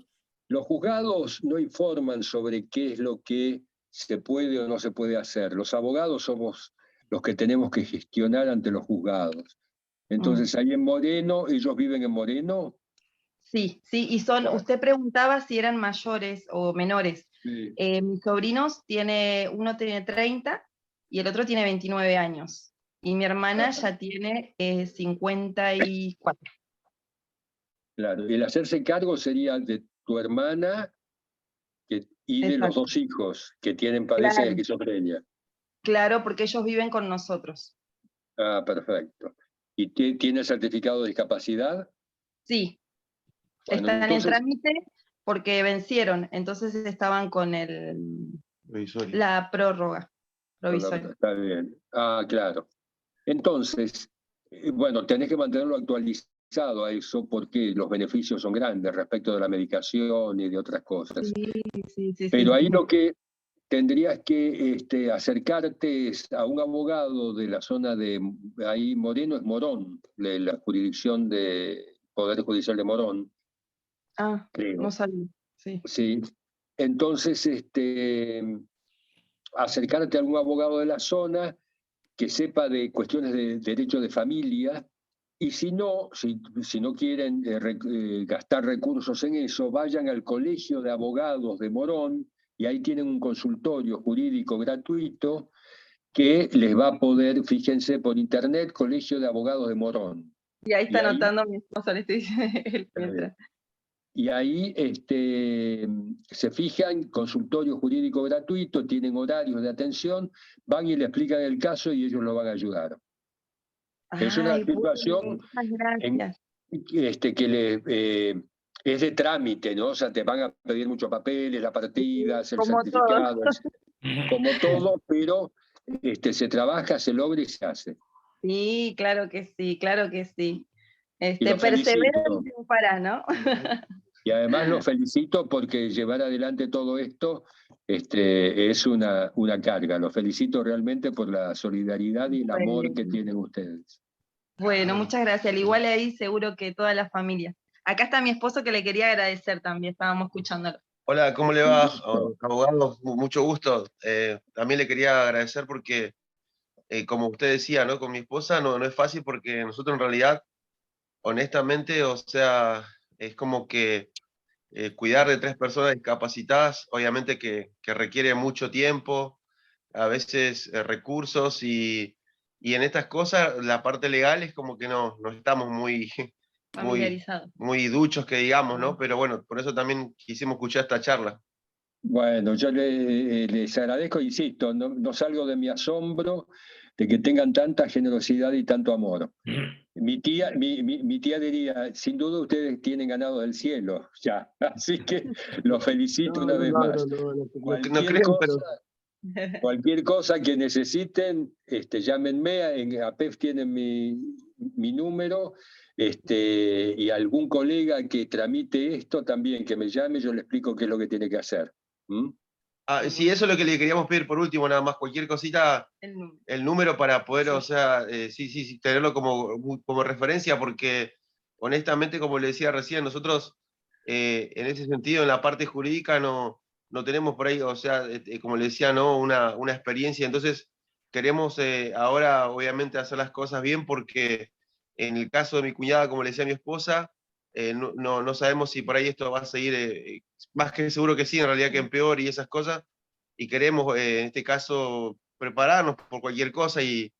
los juzgados no informan sobre qué es lo que se puede o no se puede hacer. Los abogados somos los que tenemos que gestionar ante los juzgados. Entonces, ahí en Moreno, ¿ellos viven en Moreno? Sí, y Claro. usted preguntaba si eran mayores o menores. Sí. Mis sobrinos uno tiene 30 y el otro tiene 29 años. Y mi hermana ya tiene 54. Claro, y el hacerse cargo sería de tu hermana y de los Exacto. 2 hijos que padecen esquizofrenia. Claro, porque ellos viven con nosotros. Ah, perfecto. ¿Y tiene certificado de discapacidad? Sí, Bueno, están en entonces, trámite porque vencieron, entonces estaban con la prórroga provisoria. está bien. Ah, claro. Entonces, bueno, tenés que mantenerlo actualizado a eso porque los beneficios son grandes respecto de la medicación y de otras cosas. Sí. Pero ahí lo que tendrías que acercarte es a un abogado de la zona de ahí Moreno, es Morón, de la jurisdicción de Poder Judicial de Morón, Ah, creo. no sabía. Sí. Sí, entonces acercarte a algún abogado de la zona que sepa de cuestiones de derecho de familia, y si no quieren gastar recursos en eso, vayan al Colegio de Abogados de Morón, y ahí tienen un consultorio jurídico gratuito que les va a poder, fíjense, por internet, Colegio de Abogados de Morón. Y ahí está anotando mi esposo, le estoy diciendo. Y ahí se fijan, consultorio jurídico gratuito, tienen horarios de atención, van y le explican el caso y ellos lo van a ayudar. Es una situación que es de trámite, ¿no? O sea, te van a pedir muchos papeles, las partidas, el certificado, como todo, pero se trabaja, se logra y se hace. Sí, claro que sí, claro que sí. Lo Persevera y triunfará, ¿no? Y además lo felicito porque llevar adelante todo esto es una carga. Los felicito realmente por la solidaridad y el amor que tienen ustedes. Bueno, muchas gracias. Al igual ahí seguro que toda la familia. Acá está mi esposo que le quería agradecer también, estábamos escuchándolo. Hola, ¿cómo le va, abogado? Mucho gusto. También le quería agradecer porque, como usted decía, ¿no? Con mi esposa no es fácil porque nosotros en realidad, honestamente, o sea, es como que cuidar de 3 personas discapacitadas, obviamente que requiere mucho tiempo, a veces recursos, y en estas cosas la parte legal es como que no estamos muy duchos, que digamos, ¿no? Pero bueno, por eso también quisimos escuchar esta charla. Bueno, yo les agradezco, insisto, no salgo de mi asombro de que tengan tanta generosidad y tanto amor. Mi tía diría, sin duda ustedes tienen ganado del cielo, ya. Así que los felicito una vez más. Cualquier cosa que necesiten, llámenme, en APEF tienen mi número, y algún colega que tramite esto también, que me llame, yo le explico qué es lo que tiene que hacer. Sí, eso es lo que le queríamos pedir por último, nada más, cualquier cosita, el número para poder, o sea, sí, tenerlo como referencia, porque honestamente, como le decía recién, nosotros en ese sentido, en la parte jurídica, no tenemos por ahí, o sea, como le decía, ¿no? Una experiencia, entonces queremos ahora, obviamente, hacer las cosas bien, porque en el caso de mi cuñada, como le decía a mi esposa, no sabemos si por ahí esto va a seguir, más que seguro que sí, en realidad que empeore y esas cosas, y queremos en este caso prepararnos por cualquier cosa, y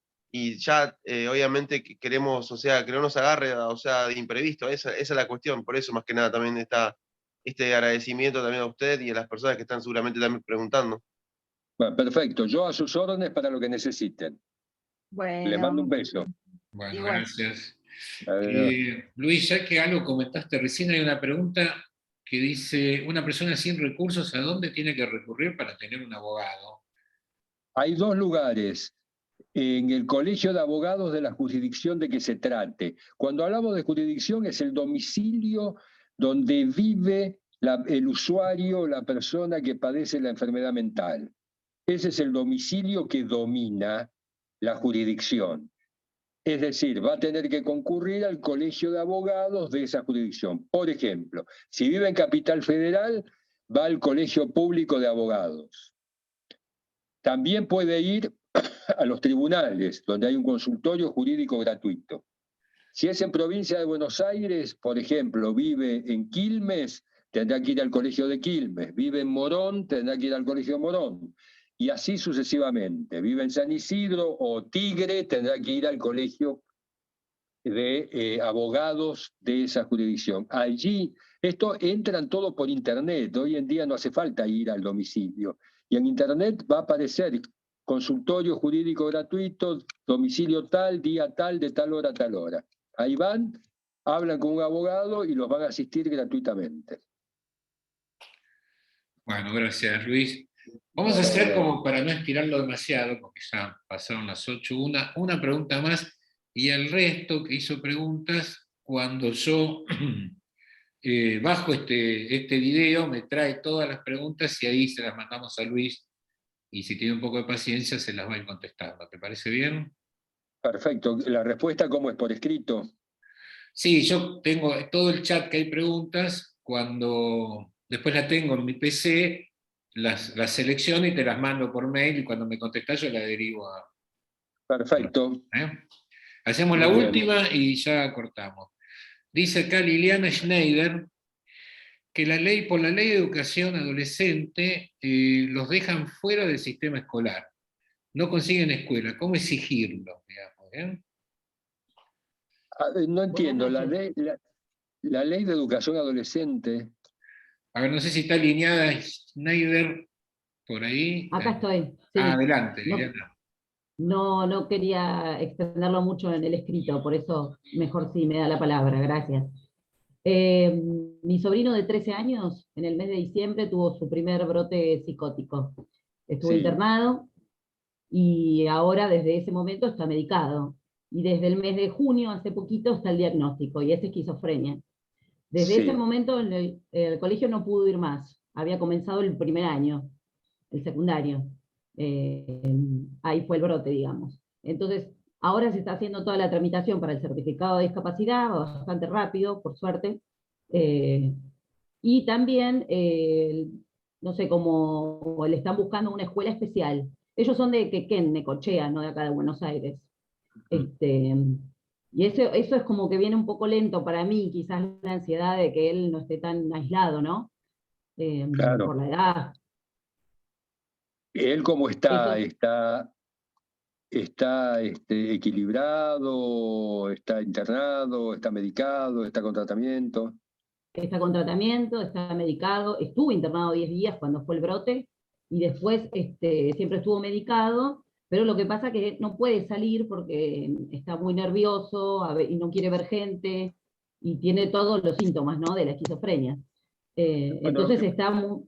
ya obviamente queremos, o sea, que no nos agarre, o sea, de imprevisto, esa es la cuestión, por eso más que nada también está este agradecimiento también a usted y a las personas que están seguramente también preguntando. Bueno, perfecto, yo a sus órdenes para lo que necesiten. Bueno. Les mando un beso. Bueno, gracias. Adiós. Luis, ya que algo comentaste recién, hay una pregunta que dice, una persona sin recursos, ¿a dónde tiene que recurrir para tener un abogado? Hay 2 lugares. En el Colegio de Abogados de la jurisdicción de que se trate. Cuando hablamos de jurisdicción es el domicilio donde vive el usuario, la persona que padece la enfermedad mental. Ese es el domicilio que domina la jurisdicción. Es decir, va a tener que concurrir al Colegio de Abogados de esa jurisdicción. Por ejemplo, si vive en Capital Federal, va al Colegio Público de Abogados. También puede ir a los tribunales, donde hay un consultorio jurídico gratuito. Si es en provincia de Buenos Aires, por ejemplo, vive en Quilmes, tendrá que ir al Colegio de Quilmes. Vive en Morón, tendrá que ir al Colegio de Morón. Y así sucesivamente. Vive en San Isidro o Tigre, tendrá que ir al Colegio de Abogados de esa jurisdicción. Allí, esto entran todo por internet. Hoy en día no hace falta ir al domicilio. Y en internet va a aparecer consultorio jurídico gratuito, domicilio tal, día tal, de tal hora a tal hora. Ahí van, hablan con un abogado y los van a asistir gratuitamente. Bueno, gracias, Luis. Vamos a hacer como para no estirarlo demasiado, porque ya pasaron las 8, una pregunta más, y el resto que hizo preguntas, cuando yo bajo este video, me trae todas las preguntas y ahí se las mandamos a Luis, y si tiene un poco de paciencia se las va a ir contestando. ¿Te parece bien? Perfecto. ¿La respuesta cómo es? ¿Por escrito? Sí, yo tengo todo el chat que hay preguntas, después la tengo en mi PC, las selecciono y te las mando por mail, y cuando me contestás yo la derivo a... Perfecto. Hacemos la Muy bien. última y ya cortamos. Dice acá Liliana Schneider que por la ley de educación adolescente los dejan fuera del sistema escolar. No consiguen escuela. ¿Cómo exigirlo? Digamos, No entiendo, la ley de educación adolescente. A ver, no sé si está alineada Schneider por ahí. Acá estoy. Sí. Adelante, Liliana. No quería extenderlo mucho en el escrito, por eso mejor sí me da la palabra, gracias. Mi sobrino de 13 años, en el mes de diciembre, tuvo su primer brote psicótico. Estuvo internado y ahora desde ese momento está medicado. Y desde el mes de junio, hace poquito, está el diagnóstico, y es esquizofrenia. Desde ese momento el colegio no pudo ir más. Había comenzado el primer año, el secundario. Ahí fue el brote, digamos. Entonces, ahora se está haciendo toda la tramitación para el certificado de discapacidad, bastante rápido, por suerte. Y también, no sé, como le están buscando una escuela especial. Ellos son de Quequén, Necochea, no de acá de Buenos Aires. Y eso es como que viene un poco lento para mí, quizás la ansiedad de que él no esté tan aislado, ¿no? Claro. Por la edad. ¿Él cómo está? ¿Está equilibrado? ¿Está internado? ¿Está medicado? ¿Está con tratamiento? Está con tratamiento, está medicado, estuvo internado 10 días cuando fue el brote, y después siempre estuvo medicado, pero lo que pasa es que no puede salir porque está muy nervioso y no quiere ver gente, y tiene todos los síntomas, ¿no?, de la esquizofrenia. Entonces está muy...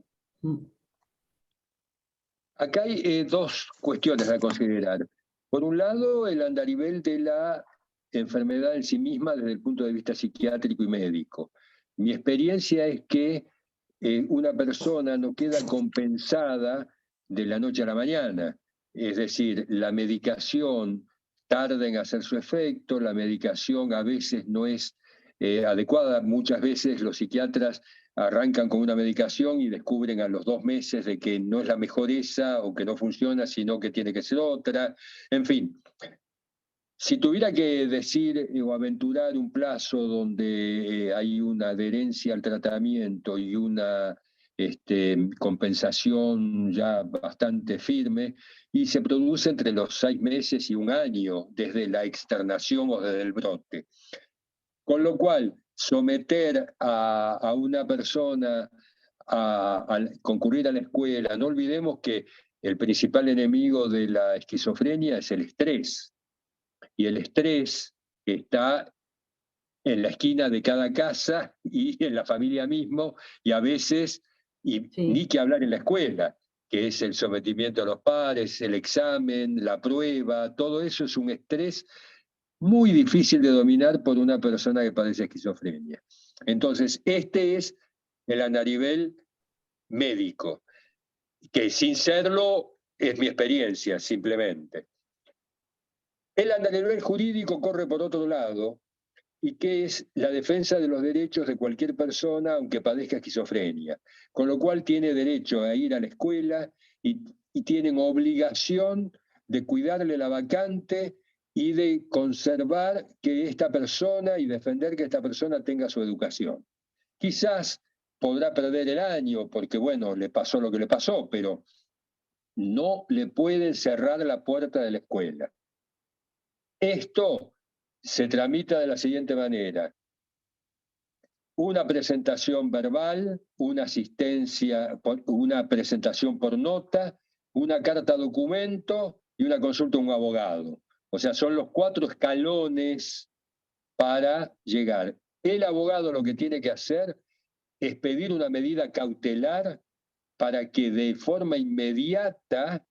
Acá hay dos cuestiones a considerar. Por un lado, el andarivel de la enfermedad en sí misma desde el punto de vista psiquiátrico y médico. Mi experiencia es que una persona no queda compensada de la noche a la mañana. Es decir, la medicación tarda en hacer su efecto, la medicación a veces no es adecuada. Muchas veces los psiquiatras arrancan con una medicación y descubren a los 2 meses de que no es la mejor esa o que no funciona, sino que tiene que ser otra. En fin, si tuviera que decir o aventurar un plazo donde hay una adherencia al tratamiento y una compensación ya bastante firme, y se produce entre los 6 meses y 1 año desde la externación o desde el brote. Con lo cual, someter a una persona a concurrir a la escuela, no olvidemos que el principal enemigo de la esquizofrenia es el estrés. Y el estrés está en la esquina de cada casa y en la familia mismo, y a veces, ni que hablar en la escuela, que es el sometimiento a los pares, el examen, la prueba, todo eso es un estrés muy difícil de dominar por una persona que padece esquizofrenia. Entonces, este es el andarivel médico, que sin serlo es mi experiencia, simplemente. El andarivel jurídico corre por otro lado, y que es la defensa de los derechos de cualquier persona, aunque padezca esquizofrenia. Con lo cual tiene derecho a ir a la escuela y tienen obligación de cuidarle la vacante y de conservar que esta persona y defender que esta persona tenga su educación. Quizás podrá perder el año porque, bueno, le pasó lo que le pasó, pero no le pueden cerrar la puerta de la escuela. Esto se tramita de la siguiente manera: una presentación verbal, una asistencia, una presentación por nota, una carta documento y una consulta a un abogado. O sea, son los 4 escalones para llegar. El abogado lo que tiene que hacer es pedir una medida cautelar para que de forma inmediata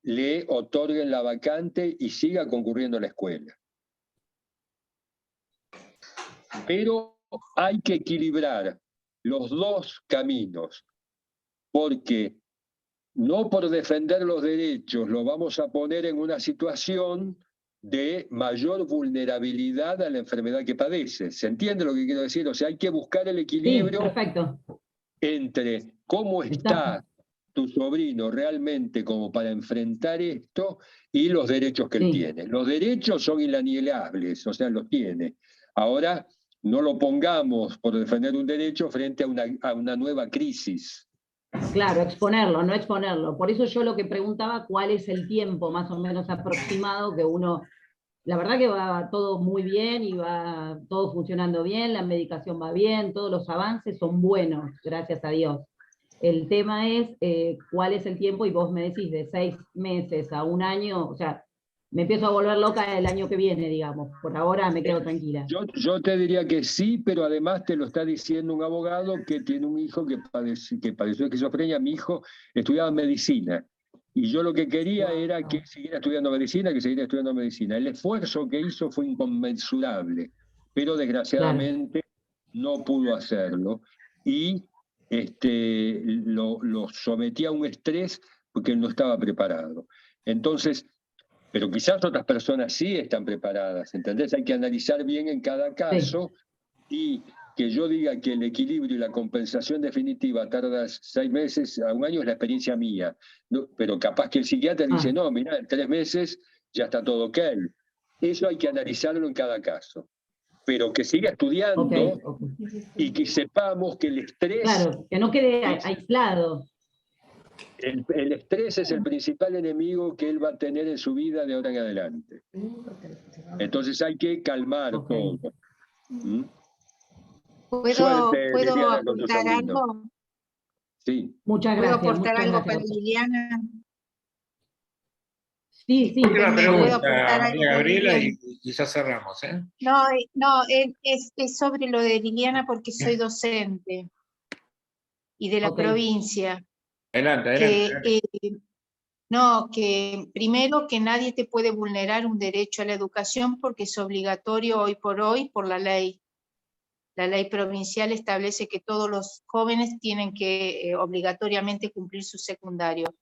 le otorguen la vacante y siga concurriendo a la escuela. Pero hay que equilibrar los 2 caminos, porque no por defender los derechos lo vamos a poner en una situación de mayor vulnerabilidad a la enfermedad que padece. ¿Se entiende lo que quiero decir? O sea, hay que buscar el equilibrio entre cómo está tu sobrino realmente como para enfrentar esto y los derechos que él tiene. Los derechos son inalienables, o sea, los tiene. Ahora, no lo pongamos por defender un derecho frente a una nueva crisis. Claro, exponerlo, no exponerlo. Por eso yo lo que preguntaba, ¿cuál es el tiempo más o menos aproximado que uno... La verdad que va todo muy bien y va todo funcionando bien, la medicación va bien, todos los avances son buenos, gracias a Dios. El tema es cuál es el tiempo, y vos me decís de 6 meses a 1 año, o sea, me empiezo a volver loca el año que viene, digamos. Por ahora me quedo tranquila. Yo te diría que sí, pero además te lo está diciendo un abogado que tiene un hijo que padeció esquizofrenia. Mi hijo estudiaba medicina. Y yo lo que quería era que siguiera estudiando medicina, El esfuerzo que hizo fue inconmensurable, pero desgraciadamente no pudo hacerlo. Y lo sometía a un estrés porque él no estaba preparado. Entonces, pero quizás otras personas sí están preparadas, ¿entendés? Hay que analizar bien en cada caso, y que yo diga que el equilibrio y la compensación definitiva tarda 6 meses a 1 año es la experiencia mía. No, pero capaz que el psiquiatra dice, no, mirá, en 3 meses ya está todo ok. Eso hay que analizarlo en cada caso. Pero que siga estudiando y que sepamos que el estrés... Claro, que no quede aislado. El estrés es el principal enemigo que él va a tener en su vida de ahora en adelante. Entonces hay que calmar todo. ¿Puedo Liliana, con tu aportar sobrino. algo? Sí. Muchas ¿Puedo gracias. aportar muchas algo gracias. para Liliana? Sí, Última ¿Puedo pregunta, aportar algo María para Gabriela, Liliana? y ya cerramos. No, es sobre lo de Liliana porque soy docente y de la provincia. Adelante. No, que primero que nadie te puede vulnerar un derecho a la educación porque es obligatorio hoy por la ley. La ley provincial establece que todos los jóvenes tienen que obligatoriamente cumplir su secundario.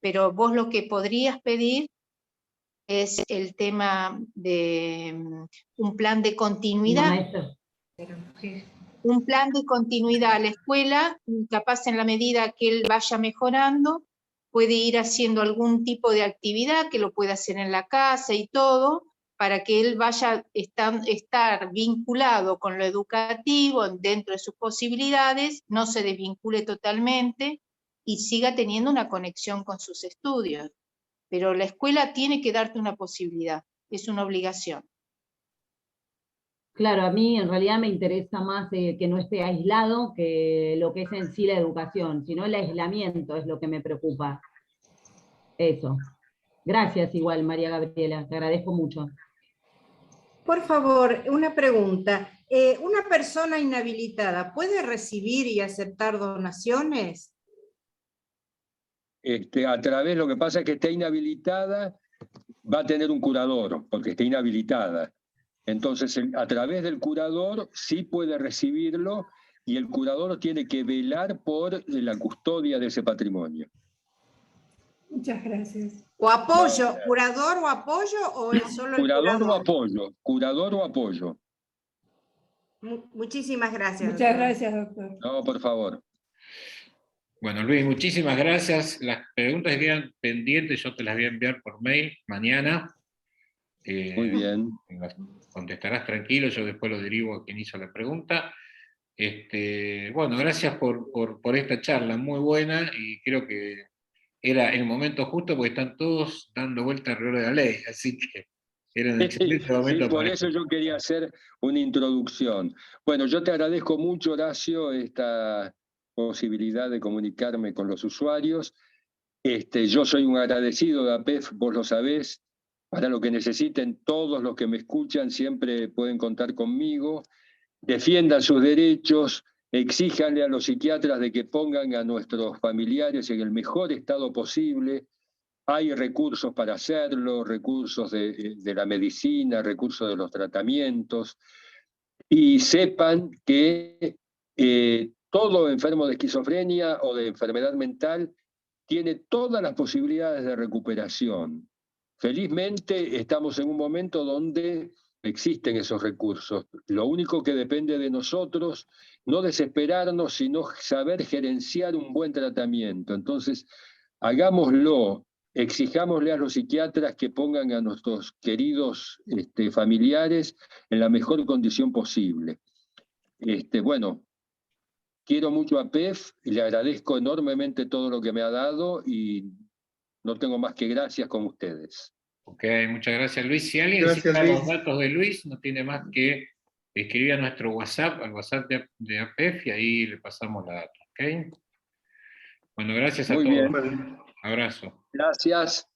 Pero vos lo que podrías pedir es el tema de un plan de continuidad. Un plan de continuidad a la escuela, capaz en la medida que él vaya mejorando, puede ir haciendo algún tipo de actividad que lo pueda hacer en la casa y todo, para que él vaya estar vinculado con lo educativo dentro de sus posibilidades, no se desvincule totalmente y siga teniendo una conexión con sus estudios. Pero la escuela tiene que darte una posibilidad, es una obligación. Claro, a mí en realidad me interesa más que no esté aislado que lo que es en sí la educación, sino el aislamiento es lo que me preocupa. Eso. Gracias igual, María Gabriela, te agradezco mucho. Por favor, una pregunta. ¿Una persona inhabilitada puede recibir y aceptar donaciones? A través, lo que pasa es que está inhabilitada, va a tener un curador, porque está inhabilitada. Entonces, a través del curador sí puede recibirlo, y el curador tiene que velar por la custodia de ese patrimonio. Muchas gracias. ¿O apoyo? ¿Curador o apoyo o es solo el curador? Curador o apoyo. Muchísimas gracias. Muchas gracias, doctor. No, por favor. Bueno, Luis, muchísimas gracias. Las preguntas que quedan pendientes yo te las voy a enviar por mail mañana. Muy bien. Las contestarás tranquilo, yo después lo derivo a quien hizo la pregunta. Bueno, gracias por esta charla, muy buena, y creo que era el momento justo porque están todos dando vuelta alrededor de la ley, así que era un excelente momento. Sí, por eso yo quería hacer una introducción. Bueno, yo te agradezco mucho, Horacio, esta posibilidad de comunicarme con los usuarios. Yo soy un agradecido de APEF, vos lo sabés. Para lo que necesiten, todos los que me escuchan siempre pueden contar conmigo. Defiendan sus derechos, exíjanle a los psiquiatras de que pongan a nuestros familiares en el mejor estado posible. Hay recursos para hacerlo, recursos de la medicina, recursos de los tratamientos. Y sepan que todo enfermo de esquizofrenia o de enfermedad mental tiene todas las posibilidades de recuperación. Felizmente estamos en un momento donde existen esos recursos. Lo único que depende de nosotros, no desesperarnos, sino saber gerenciar un buen tratamiento. Entonces, hagámoslo, exijámosle a los psiquiatras que pongan a nuestros queridos familiares en la mejor condición posible. Bueno, quiero mucho a PEF, le agradezco enormemente todo lo que me ha dado y no tengo más que gracias con ustedes. Ok, muchas gracias Luis. Si alguien necesita los datos de Luis, no tiene más que escribir a nuestro WhatsApp, al WhatsApp de APEF, y ahí le pasamos la data. ¿Ok? Bueno, gracias a todos. Muy bien. Abrazo. Gracias.